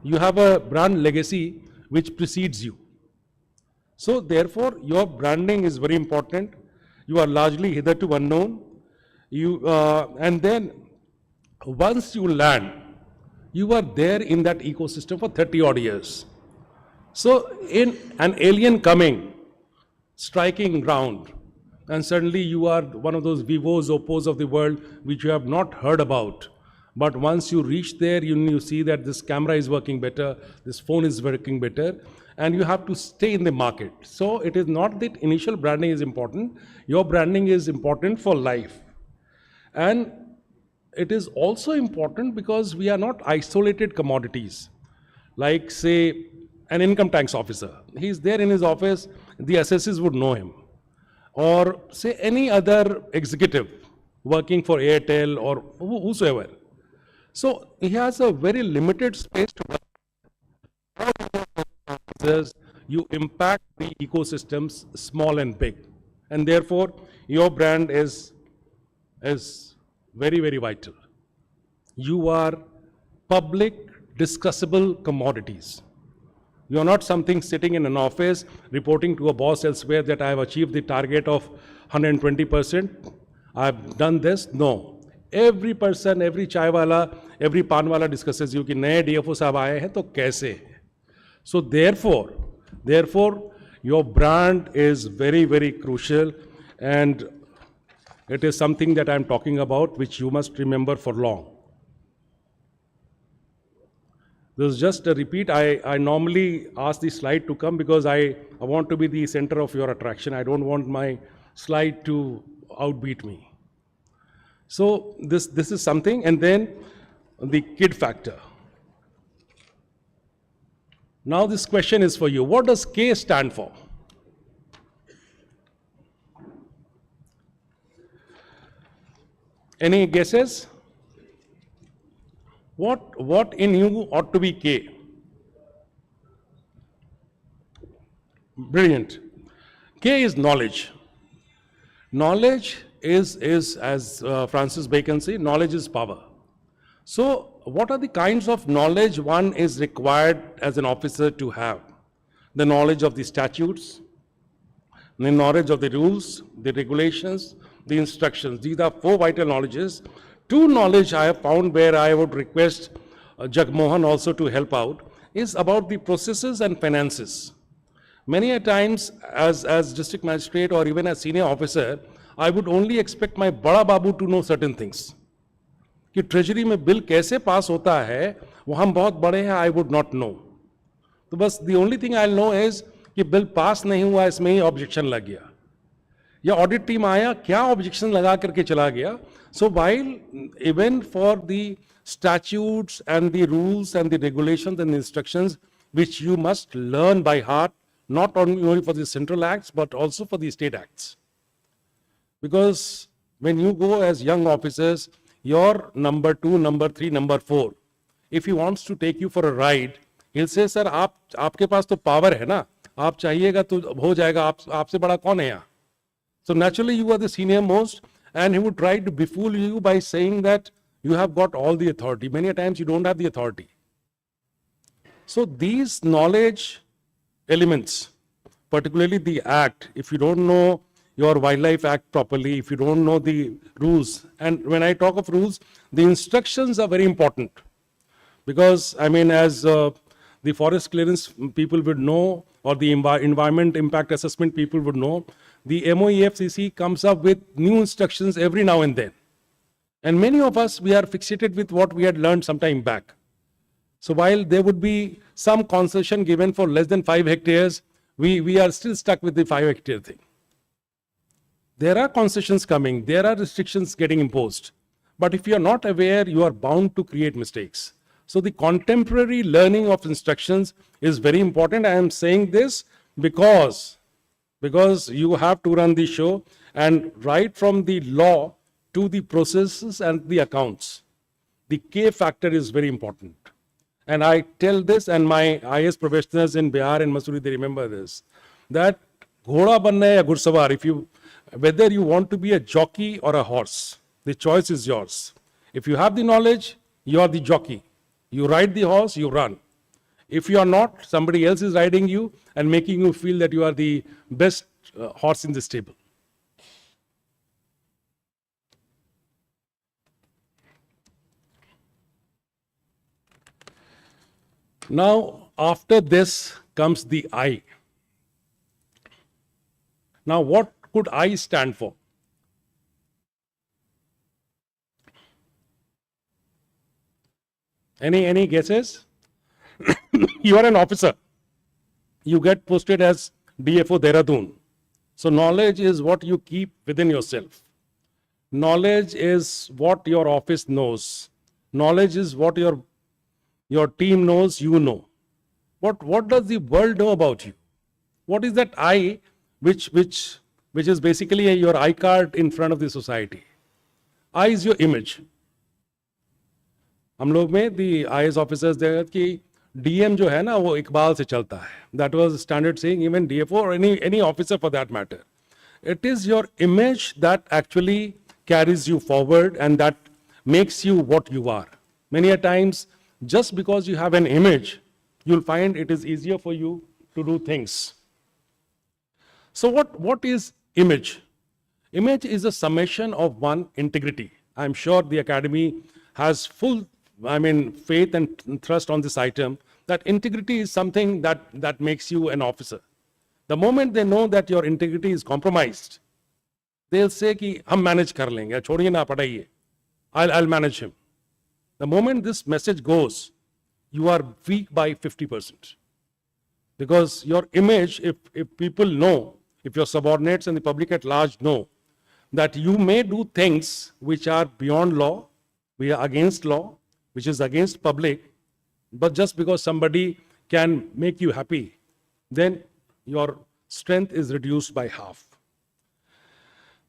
You have a brand legacy which precedes you. So therefore your branding is very important. You are largely hitherto unknown. And then once you land, You are there in that ecosystem for 30 odd years. So in an alien coming, striking ground, and suddenly you are one of those vivos, oppos of the world which you have not heard about. But once you reach there, you see that this camera is working better, this phone is working better, and you have to stay in the market. So it is not that initial branding is important, your branding is important for life. And it is also important because we are not isolated commodities. Like, say, an income tax officer. He's there in his office, the assessors would know him. Or, say, any other executive working for Airtel or whosoever. So, he has a very limited space to work. You impact the ecosystems, small and big. And therefore, your brand is very, very vital. You are public, discussable commodities. You are not something sitting in an office reporting to a boss elsewhere that I have achieved the target of 120%. I have done this. No. Every person, every chai wala, every pan wala discusses you कि नए DFO साहब आए हैं तो कैसे. So therefore, your brand is very, very crucial, and it is something that I am talking about, which you must remember for long. This is just a repeat. I normally ask the slide to come because I want to be the center of your attraction. I don't want my slide to outbeat me. So this is something, and then the kid factor. Now this question is for you. What does K stand for? Any guesses? What in you ought to be K? Brilliant. K is knowledge. Knowledge is as Francis Bacon said, knowledge is power. So what are the kinds of knowledge one is required as an officer to have? The knowledge of the statutes, the knowledge of the rules, the regulations, the instructions. These are 4 vital knowledges. 2 knowledge I have found where I would request Jagmohan also to help out is about the processes and finances. Many a times as district magistrate or even as senior officer, I would only expect my bada babu to know certain things. कि treasury में bill कैसे पास होता है वो हम बहुत बड़े हैं, आई वुड नॉट नो. तो बस the only thing I know is कि बिल पास नहीं हुआ, इसमें ही ऑब्जेक्शन लग गया, या ऑडिट टीम आया क्या ऑब्जेक्शन लगा करके चला गया. So while even for the statutes and the rules and the regulations and the instructions which you must learn by heart, not only for the central acts but also for the state acts. Because when you go as young officers, your number 2, number 3, number 4, if he wants to take you for a ride, he'll say, sir, आपके पास तो power है ना, आप चाहिएगा तो हो जाएगा, आपसे बड़ा कौन है यहाँ. So naturally you are the senior most, and he would try to befool you by saying that you have got all the authority. Many a times you don't have the authority. So these knowledge elements, particularly the act, if you don't know your Wildlife Act properly, if you don't know the rules, and when I talk of rules, the instructions are very important. Because, I mean, as the forest clearance people would know, or the environment impact assessment people would know, the MOEFCC comes up with new instructions every now and then. And many of us, we are fixated with what we had learned some time back. So while there would be some concession given for less than 5 hectares, we are still stuck with the 5 hectare thing. There are concessions coming, there are restrictions getting imposed. But if you are not aware, you are bound to create mistakes. So the contemporary learning of instructions is very important. I am saying this because you have to run the show, and right from the law to the processes and the accounts, the K factor is very important. And I tell this, and my IS professionals in Bihar and Masuri, they remember this, that ghoda banna hai ya ghursavar, whether you want to be a jockey or a horse, the choice is yours. If you have the knowledge, you are the jockey. You ride the horse, you run. If you are not, somebody else is riding you and making you feel that you are the best horse in the stable. Now, after this comes the I. Now, what could I stand for? Any guesses? You are an officer. You get posted as DFO Dehradun. So knowledge is what you keep within yourself. Knowledge is what your office knows. Knowledge is what your team knows, you know. What does the world know about you? What is that I which is basically your I card in front of the society? I is your image. हम लोग में the IAS officers there कि DM जो है ना वो इकबाल से चलता है. That was standard saying, even DFO or any officer for that matter. It is your image that actually carries you forward and that makes you what you are. Many a times, just because you have an image, you'll find it is easier for you to do things. So what is image? Image is a summation of one integrity. I'm sure the academy has full, faith and trust on this item, that integrity is something that makes you an officer. The moment they know that your integrity is compromised, they'll say कि हम manage कर लेंगे, छोड़िए ना पढ़ाइए, I'll manage him. The moment this message goes, you are weak by 50%. Because your image, if people know, if your subordinates and the public at large know that you may do things which are beyond law, we are against law, which is against public, but just because somebody can make you happy, then your strength is reduced by half.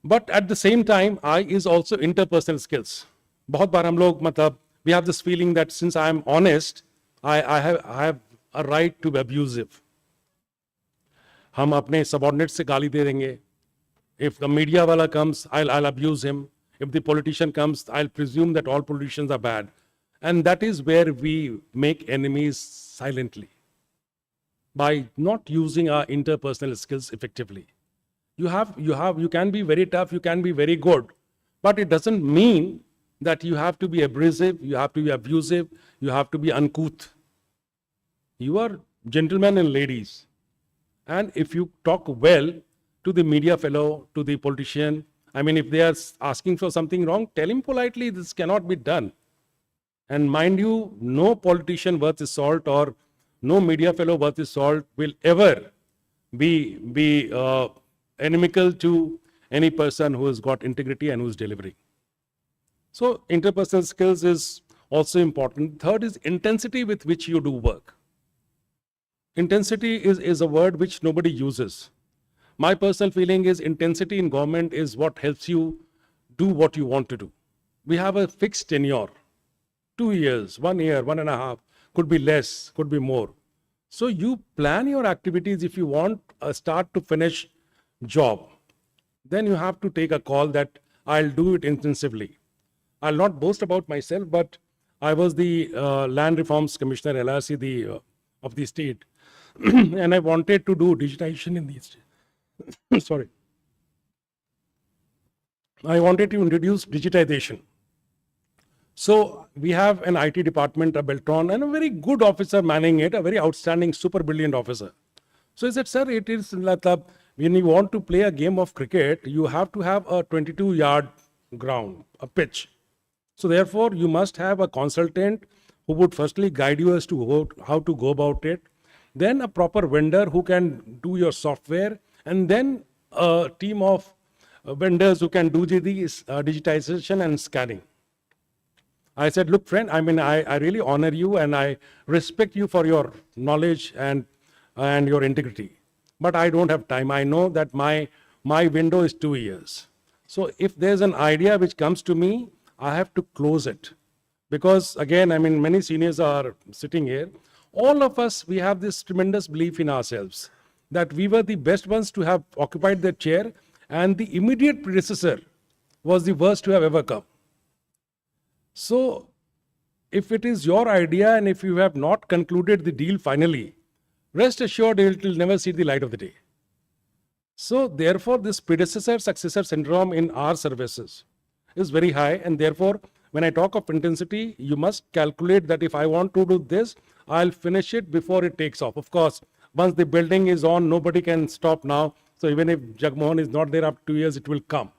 But at the same time, I is also interpersonal skills. बहुत बार हम लोग we have this feeling that since I am honest, I have a right to be abusive. हम अपने subordinates से गाली दे देंगे. If the media wala comes, I'll abuse him. If the politician comes, I'll presume that all politicians are bad. And that is where we make enemies silently, by not using our interpersonal skills effectively. You can be very tough, you can be very good, but it doesn't mean that you have to be abrasive, you have to be abusive, you have to be uncouth. You are gentlemen and ladies. And if you talk well to the media fellow, to the politician, if they are asking for something wrong, tell him politely, this cannot be done. And mind you, no politician worth his salt or no media fellow worth his salt will ever be inimical to any person who has got integrity and who is delivering. So interpersonal skills is also important. Third is intensity with which you do work. Intensity is a word which nobody uses. My personal feeling is intensity in government is what helps you do what you want to do. We have a fixed tenure. 2 years, 1 year, 1.5, could be less, could be more. So you plan your activities if you want a start to finish job. Then you have to take a call that I'll do it intensively. I'll not boast about myself, but I was the Land Reforms Commissioner, LRC, of the state. And I wanted to do digitization in the state. Sorry. I wanted to introduce digitization. So we have an IT department, a Beltron, and a very good officer manning it, a very outstanding, super brilliant officer. So he said, sir, it is when you want to play a game of cricket, you have to have a 22-yard ground, a pitch. So therefore, you must have a consultant who would firstly guide you as to how to go about it, then a proper vendor who can do your software, and then a team of vendors who can do the digitization and scanning. I said, look, friend, I really honor you and I respect you for your knowledge and your integrity. But I don't have time. I know that my window is 2 years. So if there's an idea which comes to me, I have to close it. Because again, many seniors are sitting here. All of us, we have this tremendous belief in ourselves that we were the best ones to have occupied that chair and the immediate predecessor was the worst to have ever come. So if it is your idea and if you have not concluded the deal finally, rest assured it will never see the light of the day. So therefore, this predecessor-successor syndrome in our services is very high, and therefore, when I talk of intensity, you must calculate that if I want to do this, I'll finish it before it takes off. Of course, once the building is on, nobody can stop now. So even if Jagmohan is not there after 2 years, it will come.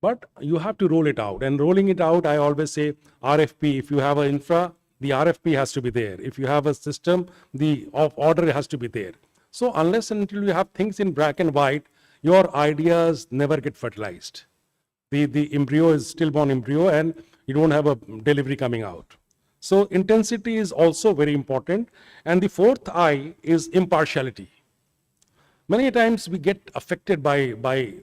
But you have to roll it out. And rolling it out, I always say RFP. If you have an infra, the RFP has to be there. If you have a system, the order has to be there. So unless and until you have things in black and white, your ideas never get fertilized. The embryo is stillborn embryo and you don't have a delivery coming out. So intensity is also very important. And the fourth I is impartiality. Many times we get affected by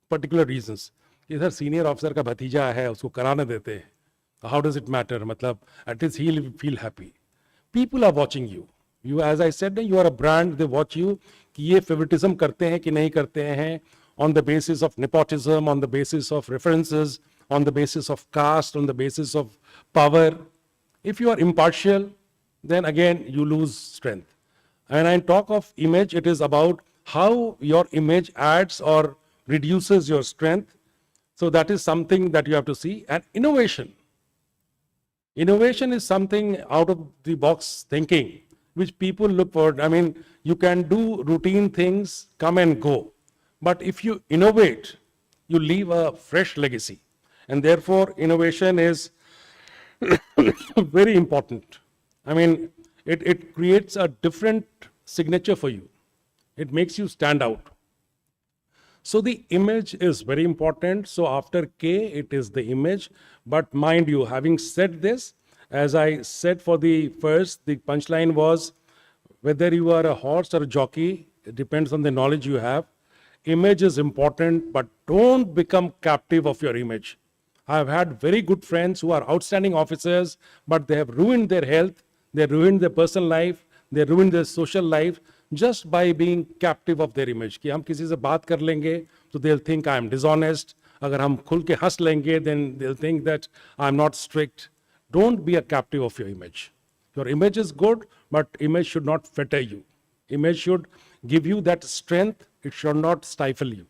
particular reasons. इधर senior officer का भतीजा है, उसको कराने देते हैं. How does it matter? मतलब, at least he'll feel happy. People are watching you. You, as I said, you are a brand. They watch you. कि ये favoritism करते हैं कि नहीं करते हैं, on the basis of nepotism, on the basis of references, on the basis of caste, on the basis of power. If you are impartial, then again you lose strength. And I talk of image, it is about how your image adds or reduces your strength. So that is something that you have to see. And innovation. Innovation is something out of the box thinking, which people look for. I mean, you can do routine things, come and go. But if you innovate, you leave a fresh legacy. And therefore, innovation is very important. I mean, it creates a different signature for you. It makes you stand out. So the image is very important. So after K, it is the image. But mind you, having said this, as I said for the first, the punchline was, whether you are a horse or a jockey, it depends on the knowledge you have. Image is important, but don't become captive of your image. I have had very good friends who are outstanding officers, but they have ruined their health, they ruined their personal life, they ruined their social life, just by being captive of their image. कि हम किसी से बात कर लेंगे, so they'll think I am dishonest. अगर हम खुल के हंस लेंगे, then they'll think that I'm not strict. Don't be a captive of your image. Your image is good, but image should not fetter you. Image should give you that strength. It should not stifle you.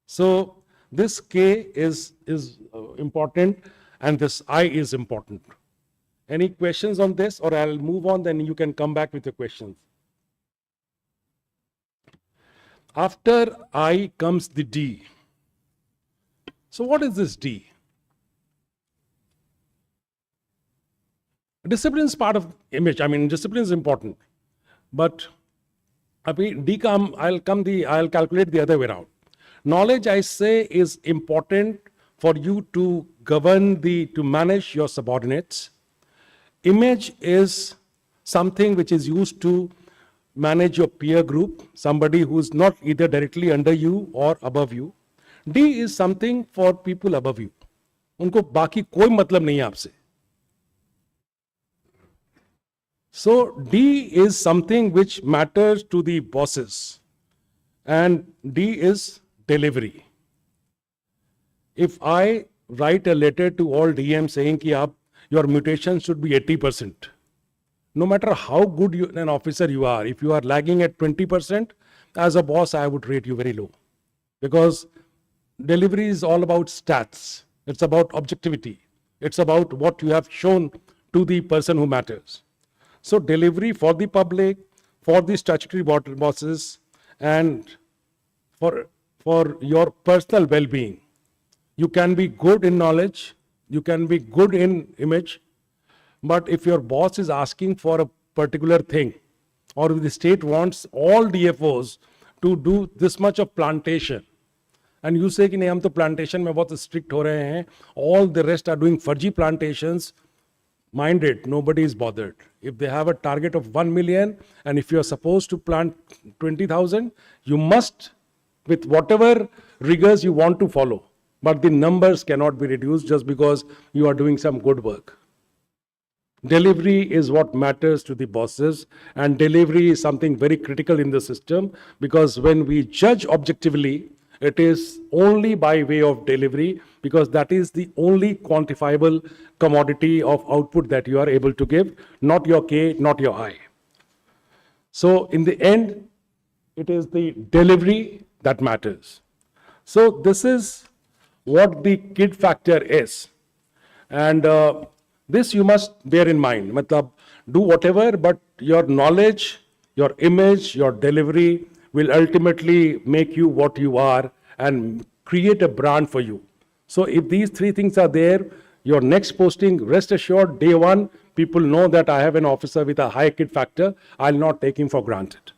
So this K is important, and this I is important. Any questions on this, or I'll move on, then you can come back with your questions. After I comes the D. So what is this D? Discipline is part of image. I mean, discipline is important. But I'll calculate the other way around. Knowledge, I say, is important for you to govern to manage your subordinates. Image is something which is used to manage your peer group, somebody who is not either directly under you or above you. D is something for people above you. उनको बाकी कोई मतलब नहीं है आपसे. So D is something which matters to the bosses, and D is delivery. If I write a letter to all DMs saying that your mutation should be 80%, no matter how good an officer you are, if you are lagging at 20%, as a boss, I would rate you very low. Because delivery is all about stats. It's about objectivity. It's about what you have shown to the person who matters. So delivery for the public, for the statutory bosses, and for your personal well-being. You can be good in knowledge, you can be good in image, but if your boss is asking for a particular thing, or if the state wants all DFOs to do this much of plantation, and you say कि नहीं हम तो plantation में बहुत strict हो रहे हैं, all the rest are doing fudgy plantations, mind it, nobody is bothered. If they have a target of 1 million, and if you are supposed to plant 20,000, you must, with whatever rigors you want to follow, but the numbers cannot be reduced just because you are doing some good work. Delivery is what matters to the bosses, and delivery is something very critical in the system, because when we judge objectively, it is only by way of delivery, because that is the only quantifiable commodity of output that you are able to give, not your K, not your I. So in the end, it is the delivery that matters. So this is what the kid factor is. And this you must bear in mind. Matlab, do whatever, but your knowledge, your image, your delivery will ultimately make you what you are and create a brand for you. So if these three things are there, your next posting, rest assured, day one, people know that I have an officer with a high kid factor. I'll not take him for granted.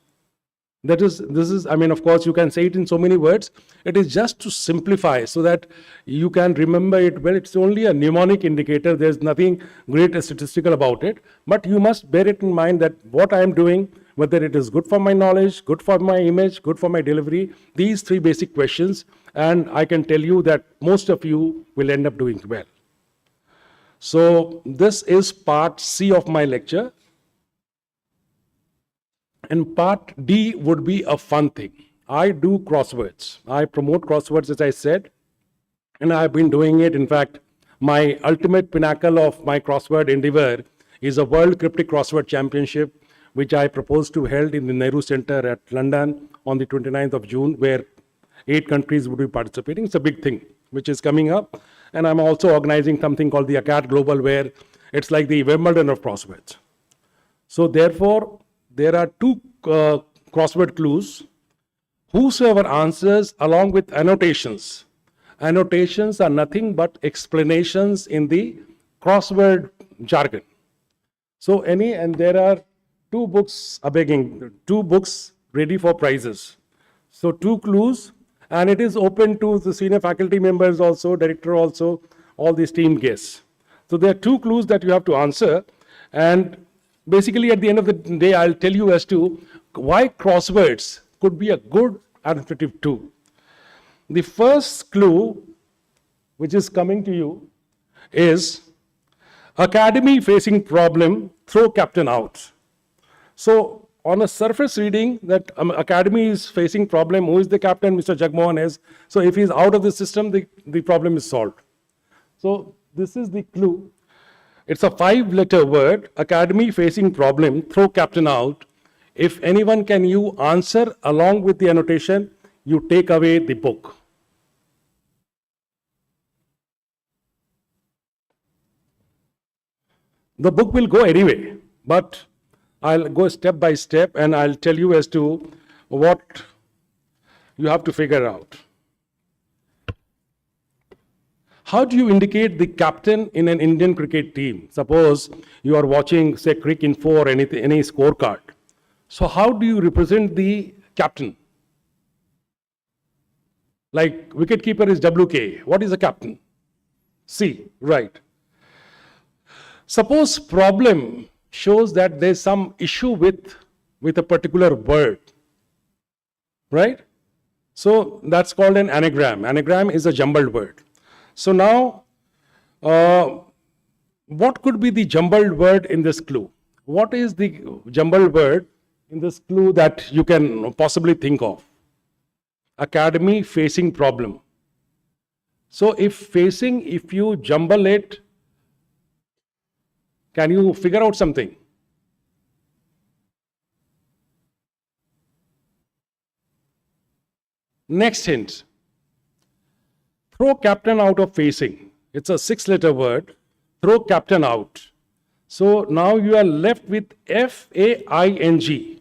This is, I mean, of course, you can say it in so many words. It is just to simplify so that you can remember it well. It's only a mnemonic indicator. There's nothing great statistical about it. But you must bear it in mind that what I am doing, whether it is good for my knowledge, good for my image, good for my delivery, these three basic questions, and I can tell you that most of you will end up doing well. So this is part C of my lecture. And part D would be a fun thing. I do crosswords. I promote crosswords, as I said, and I've been doing it. In fact, my ultimate pinnacle of my crossword endeavor is a World Cryptic Crossword Championship, which I propose to held in the Nehru Center at London on the 29th of June, where 8 countries would be participating. It's a big thing, which is coming up. And I'm also organizing something called the ACAD Global, where it's like the Wimbledon of crosswords. So therefore, there are 2 crossword clues. Whosoever answers along with annotations. Annotations are nothing but explanations in the crossword jargon. So and there are 2 books, 2 books ready for prizes. So 2 clues, and it is open to the senior faculty members also, director also, all these team guests. So there are 2 clues that you have to answer, and basically, at the end of the day, I'll tell you as to why crosswords could be a good administrative tool. The first clue, which is coming to you, is academy facing problem, throw captain out. So, on a surface reading, that academy is facing problem, who is the captain? Mr. Jagmohan is. So, if he's out of the system, the problem is solved. So, this is the clue. It's a 5-letter word, academy facing problem, throw captain out. If anyone can you answer along with the annotation, you take away the book. The book will go anyway, but I'll go step by step and I'll tell you as to what you have to figure out. How do you indicate the captain in an Indian cricket team? Suppose you are watching, say, Crick Info or any scorecard. So how do you represent the captain? Like wicketkeeper is WK. What is a captain? C, right. Suppose problem shows that there's some issue with a particular word, right? So that's called an anagram. Anagram is a jumbled word. So now, what could be the jumbled word in this clue? What is the jumbled word in this clue that you can possibly think of? Academy facing problem. So if you jumble it, can you figure out something? Next hint. Throw captain out of facing. It's a 6-letter word. Throw captain out. So now you are left with F-A-I-N-G.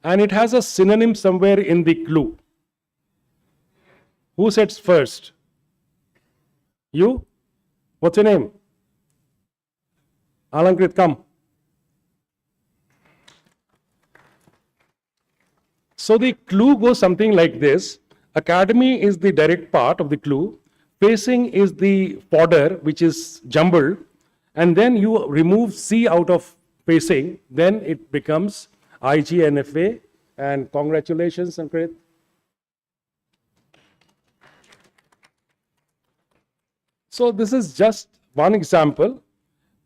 And it has a synonym somewhere in the clue. Who said first? You? What's your name? Alankrit, come. So the clue goes something like this. Academy is the direct part of the clue. Facing is the fodder, which is jumbled. And then you remove C out of facing. Then it becomes IGNFA. And congratulations, Sankrit. So this is just one example.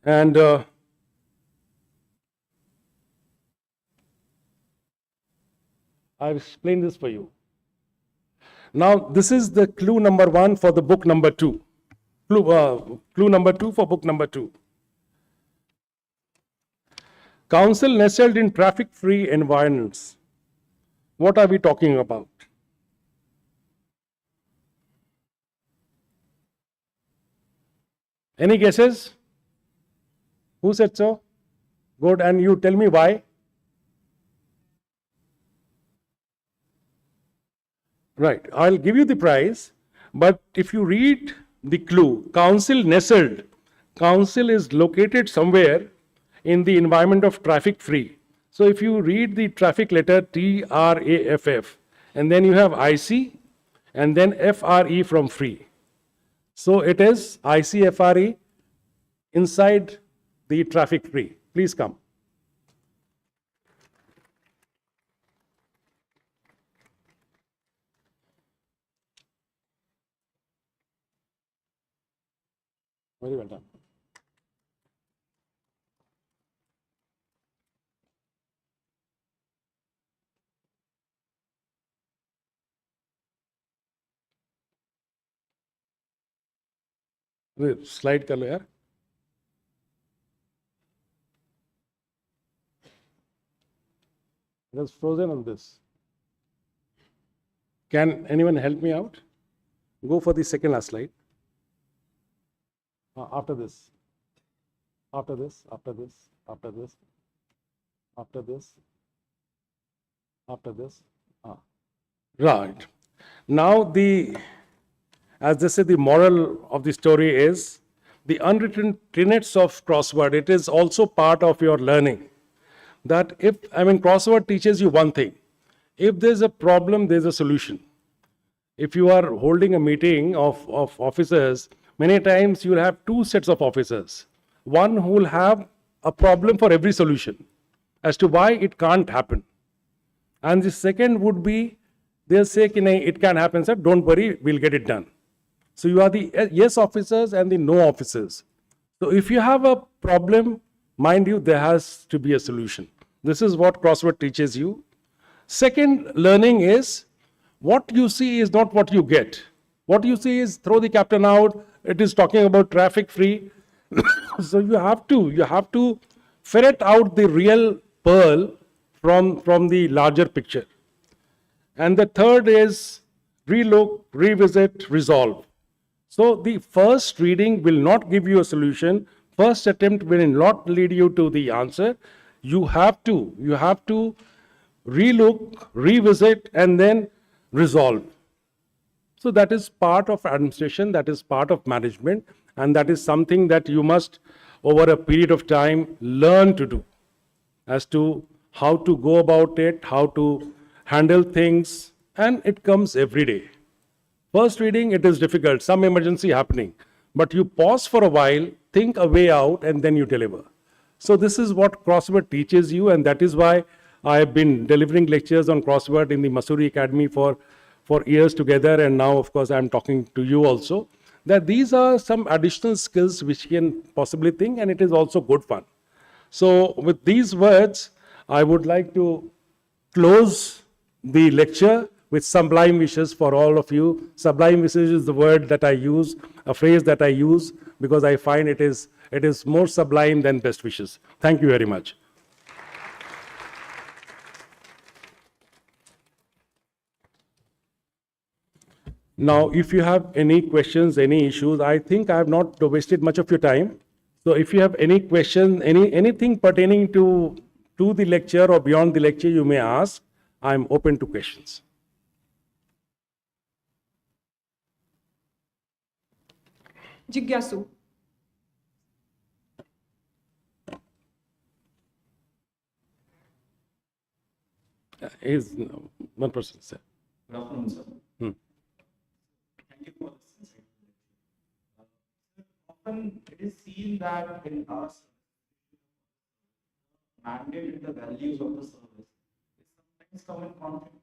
And I'll explain this for you. Now, this is the clue number 1 for the book number 2. Clue number 2 for book number 2. Council nestled in traffic-free environments. What are we talking about? Any guesses? Who said so? Good, and you tell me why. Right, I'll give you the prize, but if you read the clue, council nestled, council is located somewhere in the environment of traffic free. So if you read the traffic letter TRAFF, and then you have IC, and then FRE from free. So it is ICFRE inside the traffic free. Please come. Very well done. Slide कर लो यार. It is frozen on this. Can anyone help me out? Go for the second last slide. After this. After this. After this. After this. After this. After this. Right. Now as they say, the moral of the story is the unwritten tenets of crossword. It is also part of your learning. That crossword teaches you one thing. If there's a problem, there's a solution. If you are holding a meeting of officers, many times you'll have two sets of officers. One who will have a problem for every solution as to why it can't happen. And the second would be, they'll say, it can happen, sir, don't worry, we'll get it done. So you are the yes officers and the no officers. So if you have a problem, mind you, there has to be a solution. This is what crossword teaches you. Second learning is, what you see is not what you get. What you see is throw the captain out. It is talking about traffic free. So you have to ferret out the real pearl from the larger picture. And the third is relook, revisit, resolve. So the first reading will not give you a solution. First attempt will not lead you to the answer. You have to relook, revisit, and then resolve. So that is part of administration, that is part of management, and that is something that you must, over a period of time, learn to do as to how to go about it, how to handle things, and it comes every day. First reading, it is difficult, some emergency happening, but you pause for a while, think a way out, and then you deliver. So this is what crossword teaches you, and that is why I have been delivering lectures on crossword in the Masuri Academy for years together, and now, of course, I am talking to you also, that these are some additional skills which you can possibly think, and it is also good fun. So with these words, I would like to close the lecture with sublime wishes for all of you. Sublime wishes is the word that I use, a phrase that I use, because I find it is more sublime than best wishes. Thank you very much. Now, if you have any questions, any issues, I think I have not wasted much of your time. So if you have any question, anything pertaining to the lecture or beyond the lecture, you may ask. I'm open to questions. Jigyasu. Is one person, sir. Good afternoon, sir. Thank you for this insight. Often it is seen that in our mandate and the values of the service is sometimes come in conflict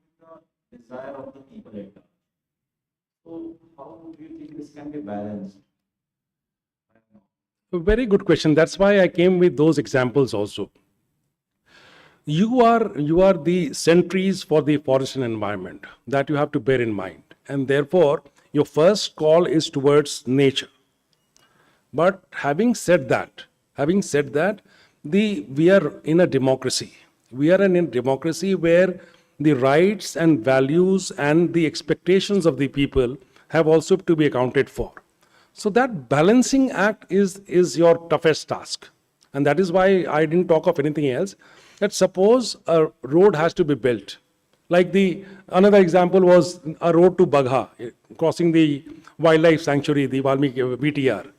with the desire of the people at large. So how do you think this can be balanced? A very good question. That's why I came with those examples also. You are the sentries for the forest and environment. That you have to bear in mind. And therefore, your first call is towards nature. But having said that, we are in a democracy. We are in a democracy where the rights and values and the expectations of the people have also to be accounted for. So that balancing act is your toughest task. and that is why I didn't talk of anything else, that suppose a road has to be built. Like another example was a road to Bagha, crossing the wildlife sanctuary, the Valmiki VTR.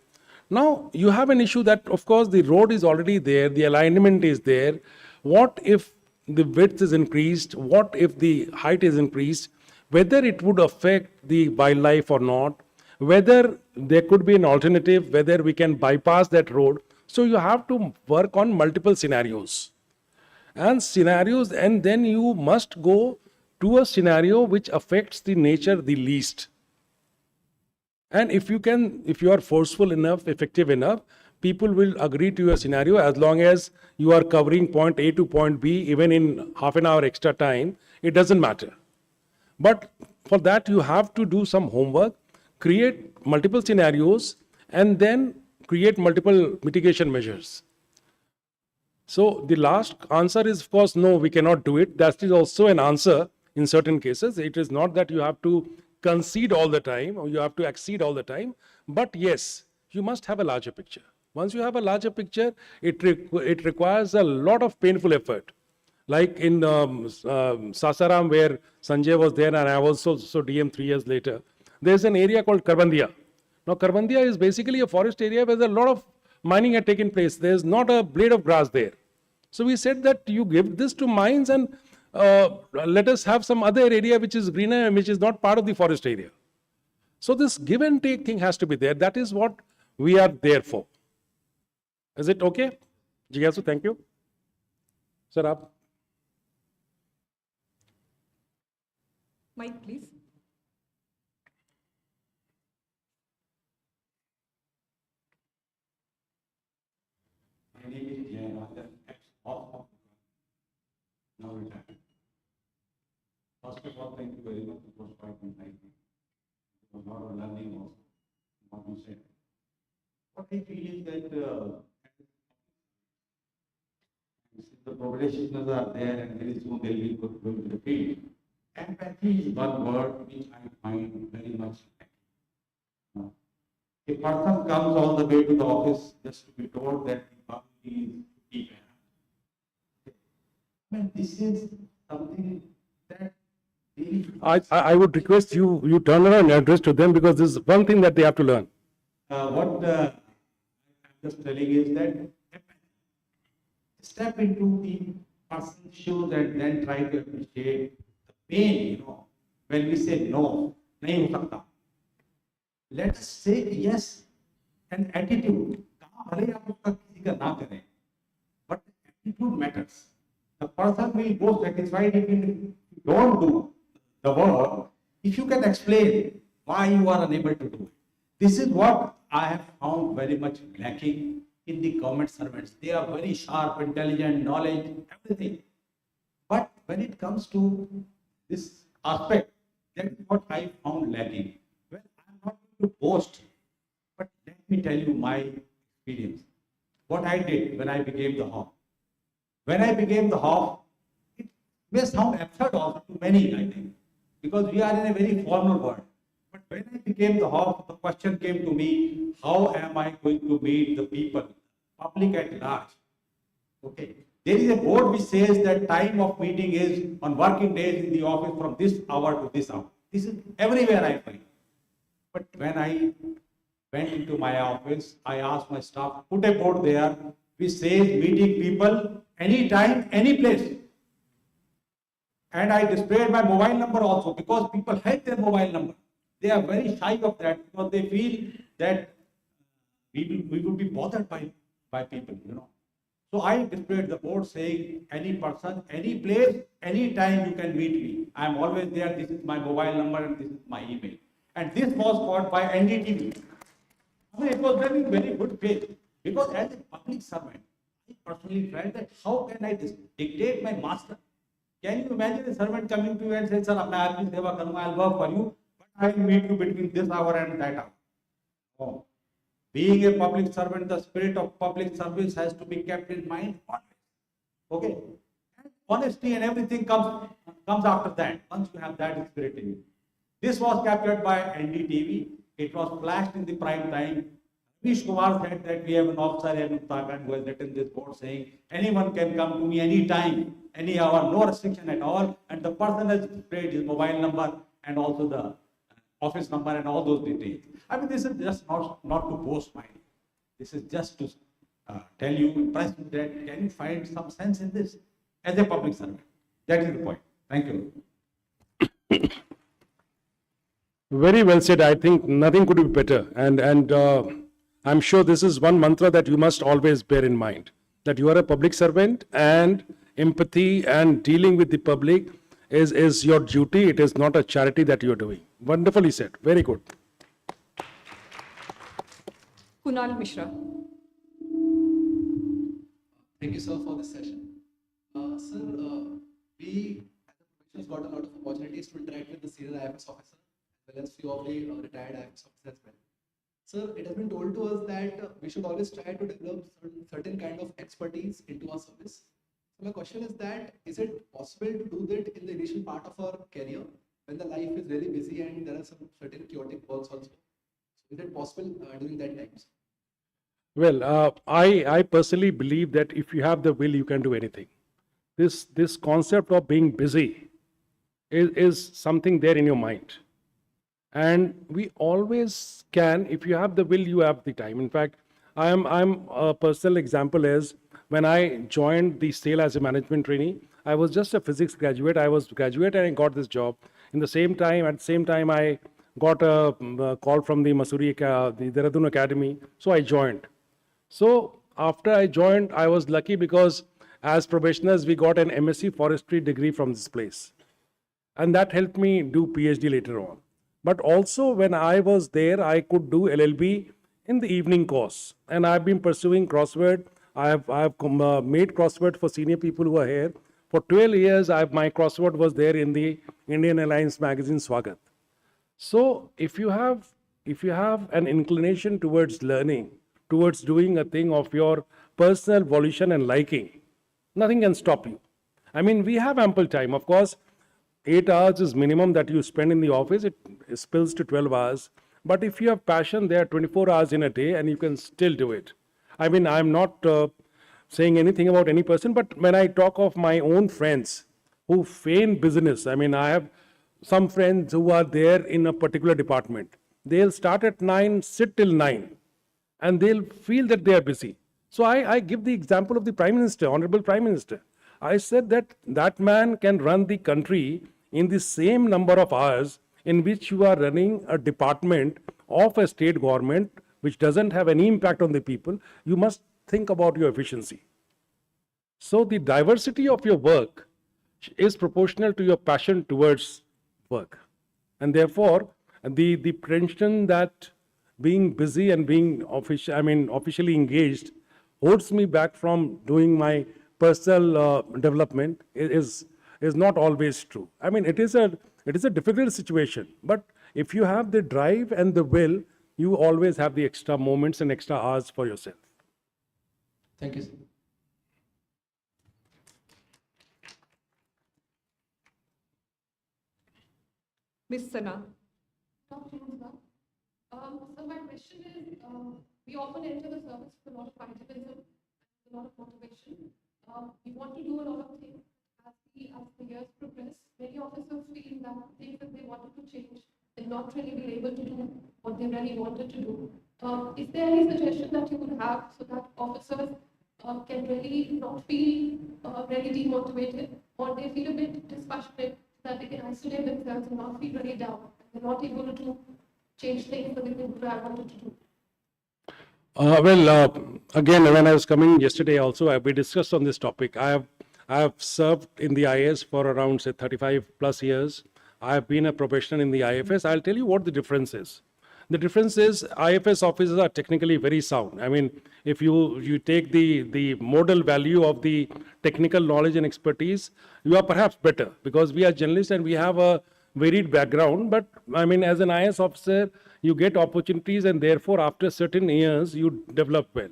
Now, you have an issue that, of course, the road is already there, the alignment is there. What if the width is increased? What if the height is increased? Whether it would affect the wildlife or not, whether there could be an alternative, whether we can bypass that road. So you have to work on multiple scenarios. And then you must go to a scenario which affects the nature the least. And if you are forceful enough, effective enough, people will agree to your scenario as long as you are covering point A to point B, even in half an hour extra time, it doesn't matter. But for that, you have to do some homework, create multiple scenarios, and then create multiple mitigation measures. So the last answer is, of course, no, we cannot do it. That is also an answer in certain cases. It is not that you have to concede all the time or you have to accede all the time. But yes, you must have a larger picture. Once you have a larger picture, it requires a lot of painful effort. Like in Sasaram, where Sanjay was there, and I was also DM 3 years later, there's an area called Karbandia. Now, Karbandia is basically a forest area where a lot of mining had taken place. There's not a blade of grass there. So we said that you give this to mines and let us have some other area which is greener and which is not part of the forest area. So this give and take thing has to be there. That is what we are there for. Is it okay? Jigasu, thank you. Sir, aap. Mike, please. My name is Jay. Now retired. First of all, thank you very much. It was quite enlightening. It was a lot of learning also, what you said. What I feel is that since the professionals are there and very soon they will go to the field, empathy is one word which I find very much lacking. A person comes all the way to the office just to be told that the public is to keep an eye. I mean, this is something that really I would request you turn around and address to them, because this is one thing that they have to learn. what I'm just telling is that step into the person's shoes and then try to appreciate the pain, when we say no, nahi ho sakta. Let us say yes, an attitude. काम भले आप उसका किसी का ना करें, but attitude matters. The person will go satisfied if you don't do the work, if you can explain why you are unable to do it. This is what I have found very much lacking in the government servants. They are very sharp, intelligent, knowledge, everything. But when it comes to this aspect, that is what I found lacking. Well, I am not going to boast, but let me tell you my experience. What I did when I became the Hawk. When I became the Hawk, it may sound absurd also to many, I think, because we are in a very formal world. But when I became the Hawk, the question came to me, how am I going to meet the people, public at large? Okay. There is a board which says that time of meeting is on working days in the office from this hour to this hour. This is everywhere I find. But when I went into my office, I asked my staff, put a board there which says meeting people anytime, any place. And I displayed my mobile number also, because people hide their mobile number. They are very shy of that because they feel that we will be bothered by people, So I displayed the board saying any person, any place, any time you can meet me. I am always there. This is my mobile number and this is my email. And this was caught by NDTV. I mean, it was very, very good faith, because as a public servant, I personally felt that how can I dictate my master? Can you imagine a servant coming to you and saying, sir, I'll work for you, but I will meet you between this hour and that hour. Oh. Being a public servant, the spirit of public service has to be kept in mind always. Okay? And honesty and everything comes after that, once you have that spirit in you. This was captured by NDTV. It was flashed in the prime time. Kumar said that we have an officer in Uttarakhand who has written this board saying anyone can come to me anytime, any hour, no restriction at all, and the person has displayed his mobile number and also the office number and all those details. I mean, this is just not to boast my name. This is just to tell you, impress you that can you find some sense in this as a public servant. That is the point. Thank you. Very well said. I think nothing could be better. And I'm sure this is one mantra that you must always bear in mind, that you are a public servant and empathy and dealing with the public is your duty. It is not a charity that you are doing. Wonderfully said. Very good. Kunal Mishra. Thank you, sir, for this session. Sir, we as a professionals got a lot of opportunities to interact with the senior IFS officer as well as few of the retired IFS officers as well. Sir, it has been told to us that we should always try to develop certain kind of expertise into our service. So my question is it possible to do that in the initial part of our career when the life is really busy and there are some certain chaotic works also? So is it possible during that times? Well, I personally believe that if you have the will, you can do anything. This concept of being busy is something there in your mind. And we always can, if you have the will, you have the time. In fact, I'm a personal example is when I joined the sale as a management trainee, I was just a physics graduate. I was graduate and I got this job. At the same time, I got a call from the the Dehradun Academy. So I joined. So after I joined, I was lucky because as probationers, we got an MSc forestry degree from this place. And that helped me do PhD later on. But also when I was there, I could do LLB in the evening course. And I've been pursuing crossword. I have made crossword for senior people who are here. For 12 years, my crossword was there in the Indian Alliance magazine Swagat. So if you have an inclination towards learning, towards doing a thing of your personal volition and liking, nothing can stop you. I mean, we have ample time. Of course, 8 hours is minimum that you spend in the office. It spills to 12 hours. But if you have passion, there are 24 hours in a day and you can still do it. I mean, I'm not saying anything about any person, but when I talk of my own friends who feign business, I mean, I have some friends who are there in a particular department. They'll start at 9, sit till 9, and they'll feel that they are busy. So I give the example of the Prime Minister, Honorable Prime Minister. I said that man can run the country in the same number of hours in which you are running a department of a state government which doesn't have any impact on the people. You must think about your efficiency. So the diversity of your work is proportional to your passion towards work. And therefore, the pretension that being busy and being officially engaged holds me back from doing my personal development is not always true. I mean, it is a difficult situation, but if you have the drive and the will, you always have the extra moments and extra hours for yourself. Thank you, sir. Miss Sana. So my question is, we often enter the service with a lot of idealism, a lot of motivation. We want to do a lot of things. As the years progress, many officers feel that things that they wanted to change and not really be able to do what they really wanted to do. Is there any suggestion that you would have so that officers can really not feel really demotivated, or they feel a bit dispassionate, so that they can isolate themselves and not feel really down? They're not able to change things that they think I wanted to do. Again, when I was coming yesterday also, we discussed on this topic. I have served in the IAS for around, say, 35 plus years. I have been a professional in the IFS. I'll tell you what the difference is. The difference is IFS officers are technically very sound. I mean, if you take the modal value of the technical knowledge and expertise, you are perhaps better because we are journalists and we have a varied background. But I mean, as an IAS officer, you get opportunities and therefore after certain years, you develop well.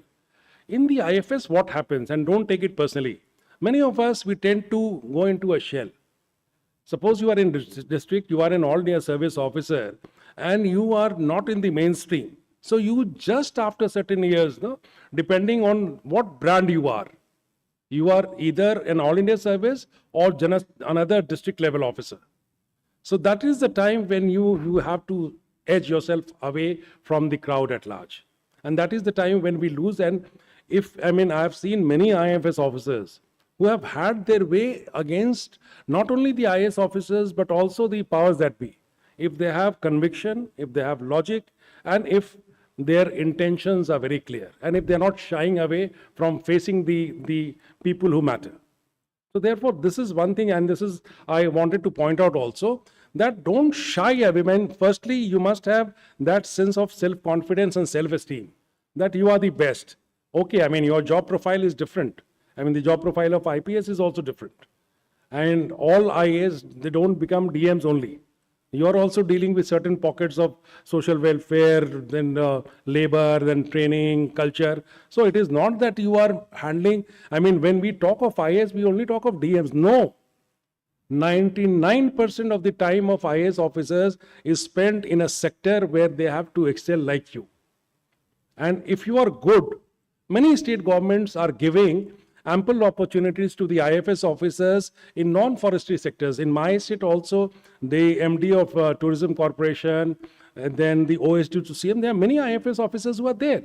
In the IFS, what happens, and don't take it personally, many of us, we tend to go into a shell. Suppose you are in district, you are an all-India service officer, and you are not in the mainstream. So you just after certain years, no, depending on what brand you are either an all India service or another district level officer. So that is the time when you have to edge yourself away from the crowd at large. And that is the time when we lose. And I have seen many IFS officers who have had their way against not only the IS officers, but also the powers that be. If they have conviction, if they have logic, and if their intentions are very clear, and if they're not shying away from facing the people who matter. So therefore, this is one thing, and this is, I wanted to point out also, that don't shy away. Firstly, you must have that sense of self-confidence and self-esteem, that you are the best. Okay, your job profile is different. The job profile of IPS is also different. And all IAs, they don't become DMs only. You are also dealing with certain pockets of social welfare, then labor, then training, culture. So it is not that you are handling, when we talk of IAS, we only talk of DMs. No. 99% of the time of IAS officers is spent in a sector where they have to excel like you. And if you are good, many state governments are giving ample opportunities to the IFS officers in non-forestry sectors. In my state also, the MD of Tourism Corporation, and then the OSD to CM, there are many IFS officers who are there.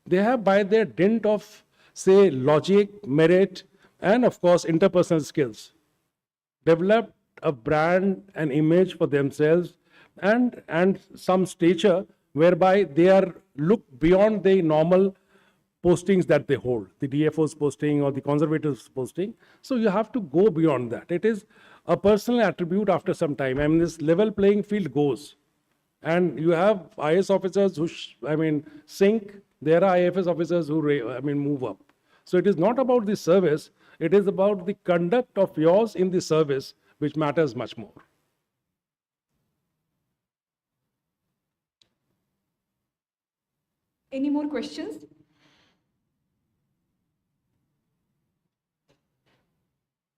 They have, by their dint of, say, logic, merit, and of course, interpersonal skills, developed a brand, an image for themselves, and some stature whereby they are looked beyond the normal postings that they hold, the DFO's posting or the conservatives posting. So you have to go beyond that. It is a personal attribute after some time. This level playing field goes. And you have IS officers who, sink. There are IFS officers who, move up. So it is not about the service. It is about the conduct of yours in the service, which matters much more. Any more questions?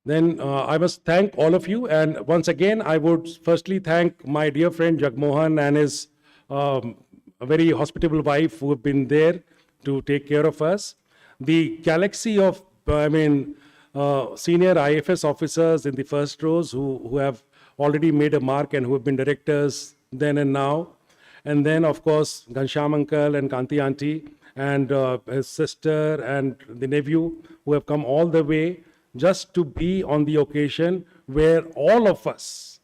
Then I must thank all of you. And once again, I would firstly thank my dear friend Jagmohan and his a very hospitable wife who have been there to take care of us. The galaxy of, senior IFS officers in the first rows who have already made a mark and who have been directors then and now. And then, of course, Ghansham uncle and Kanti auntie and his sister and the nephew who have come all the way just to be on the occasion where all of us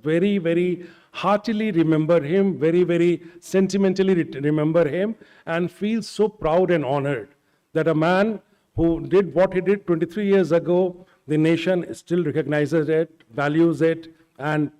very, very heartily remember him, very, very sentimentally remember him, and feel so proud and honored that a man who did what he did 23 years ago, the nation still recognizes it, values it, and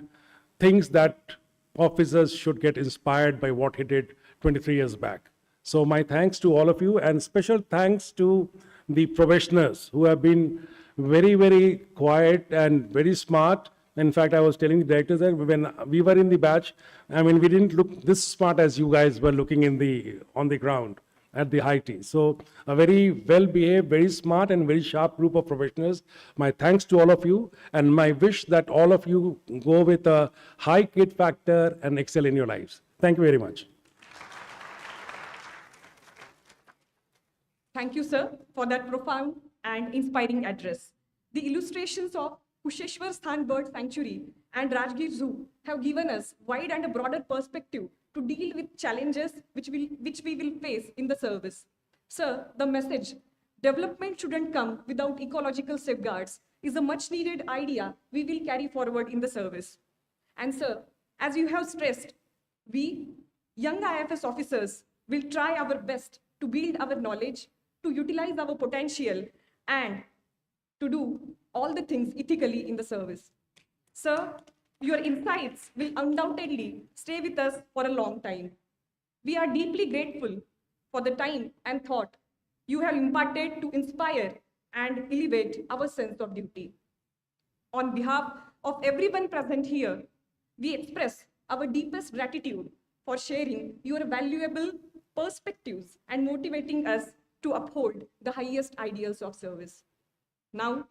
thinks that officers should get inspired by what he did 23 years back. So my thanks to all of you, and special thanks to the probationers who have been very, very quiet and very smart. In fact, I was telling the directors that when we were in the batch, we didn't look this smart as you guys were looking on the ground at the high tea. So a very well-behaved, very smart and very sharp group of professionals. My thanks to all of you, and my wish that all of you go with a high kid factor and excel in your lives. Thank you very much. Thank you, sir, for that profound and inspiring address. The illustrations of Kusheshwar Sthan Bird Sanctuary and Rajgir Zoo have given us wide and a broader perspective to deal with challenges which we will face in the service. Sir, the message, development shouldn't come without ecological safeguards, is a much needed idea we will carry forward in the service. And sir, as you have stressed, we, young IFS officers, will try our best to build our knowledge, to utilize our potential, and to do all the things ethically in the service. Sir, your insights will undoubtedly stay with us for a long time. We are deeply grateful for the time and thought you have imparted to inspire and elevate our sense of duty. On behalf of everyone present here, we express our deepest gratitude for sharing your valuable perspectives and motivating us to uphold the highest ideals of service. Now,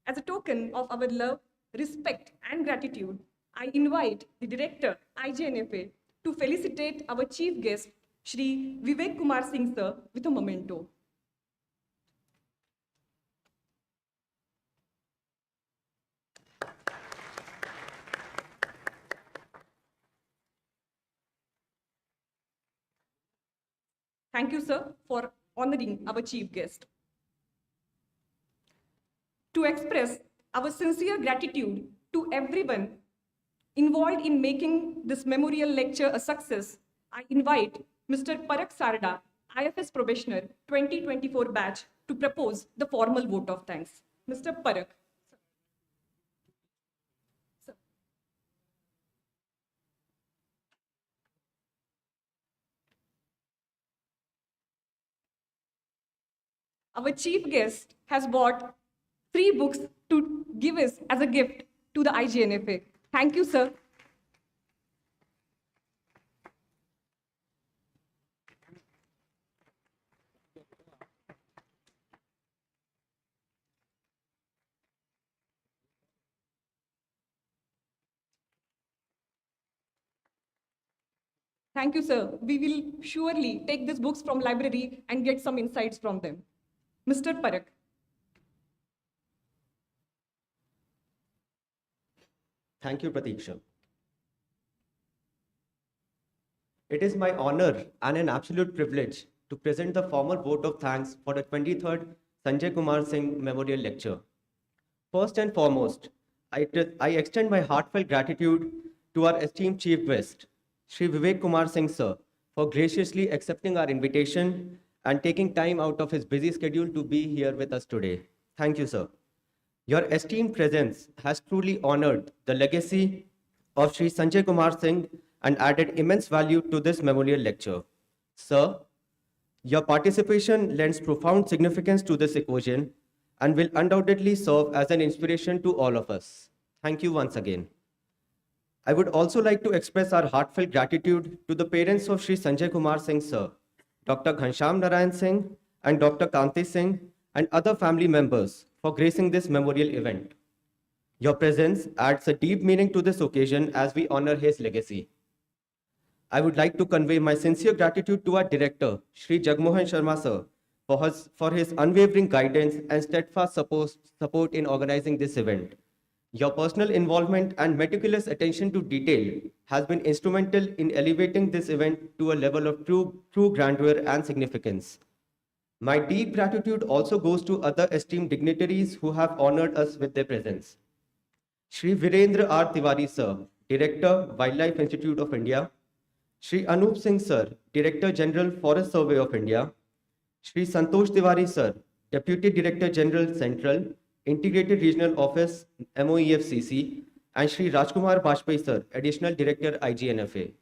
as a token of our love, respect, and gratitude, I invite the Director, IJNFA, to felicitate our chief guest, Shri Vivek Kumar Singh sir, with a memento. Thank you, sir, for honoring our chief guest. To express our sincere gratitude to everyone involved in making this memorial lecture a success, I invite Mr. Parak Sarda, IFS Probationer 2024 batch, to propose the formal vote of thanks. Mr. Parak. Sir. Our chief guest has bought 3 books to give us as a gift to the IGNFA. Thank you, sir. Thank you, sir. We will surely take these books from library and get some insights from them. Mr. Parak. Thank you, Pratiksha. It is my honor and an absolute privilege to present the formal vote of thanks for the 23rd Sanjay Kumar Singh Memorial Lecture. First and foremost, I extend my heartfelt gratitude to our esteemed Chief Guest, Shri Vivek Kumar Singh Sir, for graciously accepting our invitation and taking time out of his busy schedule to be here with us today. Thank you, sir. Your esteemed presence has truly honored the legacy of Shri Sanjay Kumar Singh and added immense value to this memorial lecture. Sir, your participation lends profound significance to this occasion and will undoubtedly serve as an inspiration to all of us. Thank you once again. I would also like to express our heartfelt gratitude to the parents of Shri Sanjay Kumar Singh Sir, Dr. Ghansham Narayan Singh and Dr. Kanti Singh and other family members for gracing this memorial event. Your presence adds a deep meaning to this occasion as we honor his legacy. I would like to convey my sincere gratitude to our director, Shri Jagmohan Sharma Sir, for his unwavering guidance and steadfast support in organizing this event. Your personal involvement and meticulous attention to detail has been instrumental in elevating this event to a level of true grandeur and significance. My deep gratitude also goes to other esteemed dignitaries who have honored us with their presence. Shri Virendra R. Tiwari Sir, Director, Wildlife Institute of India; Shri Anup Singh Sir, Director General, Forest Survey of India; Shri Santosh Tiwari Sir, Deputy Director General, Central, Integrated Regional Office, MOEFCC; and Shri Rajkumar Bajpayee Sir, Additional Director, IGNFA.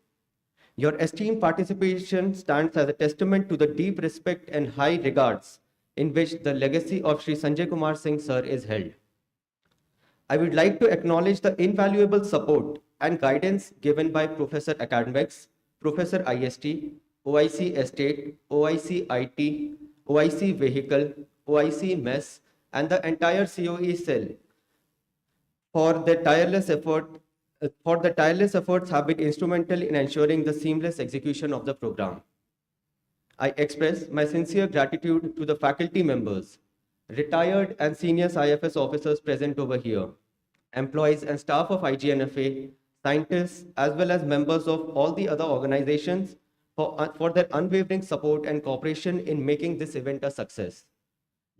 Your esteemed participation stands as a testament to the deep respect and high regards in which the legacy of Shri Sanjay Kumar Singh Sir is held. I would like to acknowledge the invaluable support and guidance given by Professor Academics, Professor IST, OIC Estate, OIC IT, OIC Vehicle, OIC MES, and the entire COE cell for their tireless efforts have been instrumental in ensuring the seamless execution of the program. I express my sincere gratitude to the faculty members, retired and senior IFS officers present over here, employees and staff of IGNFA, scientists, as well as members of all the other organizations for their unwavering support and cooperation in making this event a success.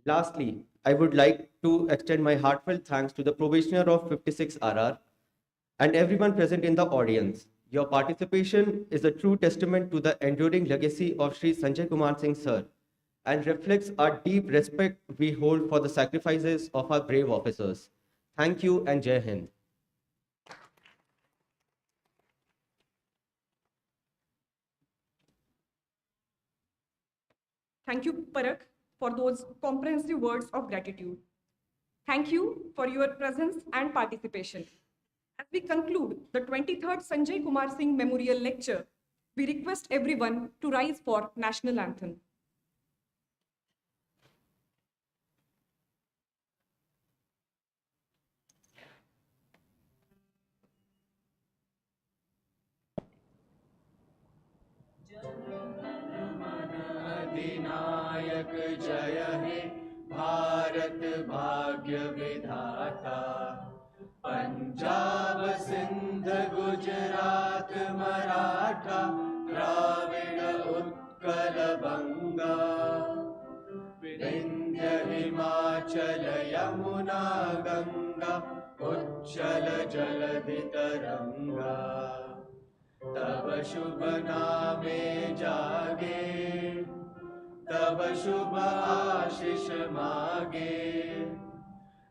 Lastly, I would like to extend my heartfelt thanks to the probationer of 56RR and everyone present in the audience. Your participation is a true testament to the enduring legacy of Shri Sanjay Kumar Singh Sir and reflects our deep respect we hold for the sacrifices of our brave officers. Thank you and Jai Hind. Thank you, Parak, for those comprehensive words of gratitude. Thank you for your presence and participation. As we conclude the 23rd Sanjay Kumar Singh Memorial Lecture, we request everyone to rise for National Anthem. अधिनायक जय हे भारत भाग्य विधाता पंजाब सिंध गुजरात मराठा द्राविड उत्कल बंगा विंध्य हिमाचल यमुना गंगा उच्चल जलधि तरंगा तब शुभ नामे जागे तब शुभ आशीष मागे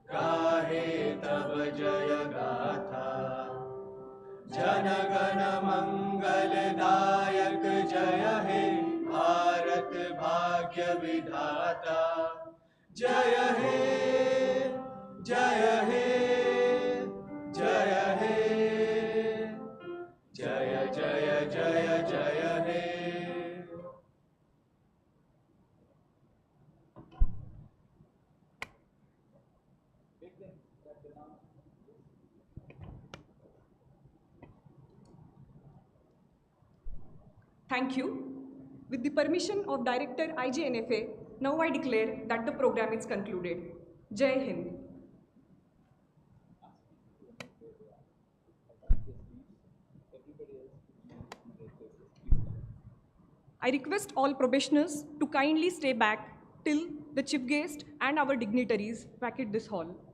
गाहे तब जय गाथा जन गण मंगलदायक जय हे भारत भाग्य विधाता जय हे जय हे जय हे जय जय जय जय हे Thank you. With the permission of Director IJNFA, now I declare that the program is concluded. Jai Hind. I request all probationers to kindly stay back till the chief guest and our dignitaries vacate this hall.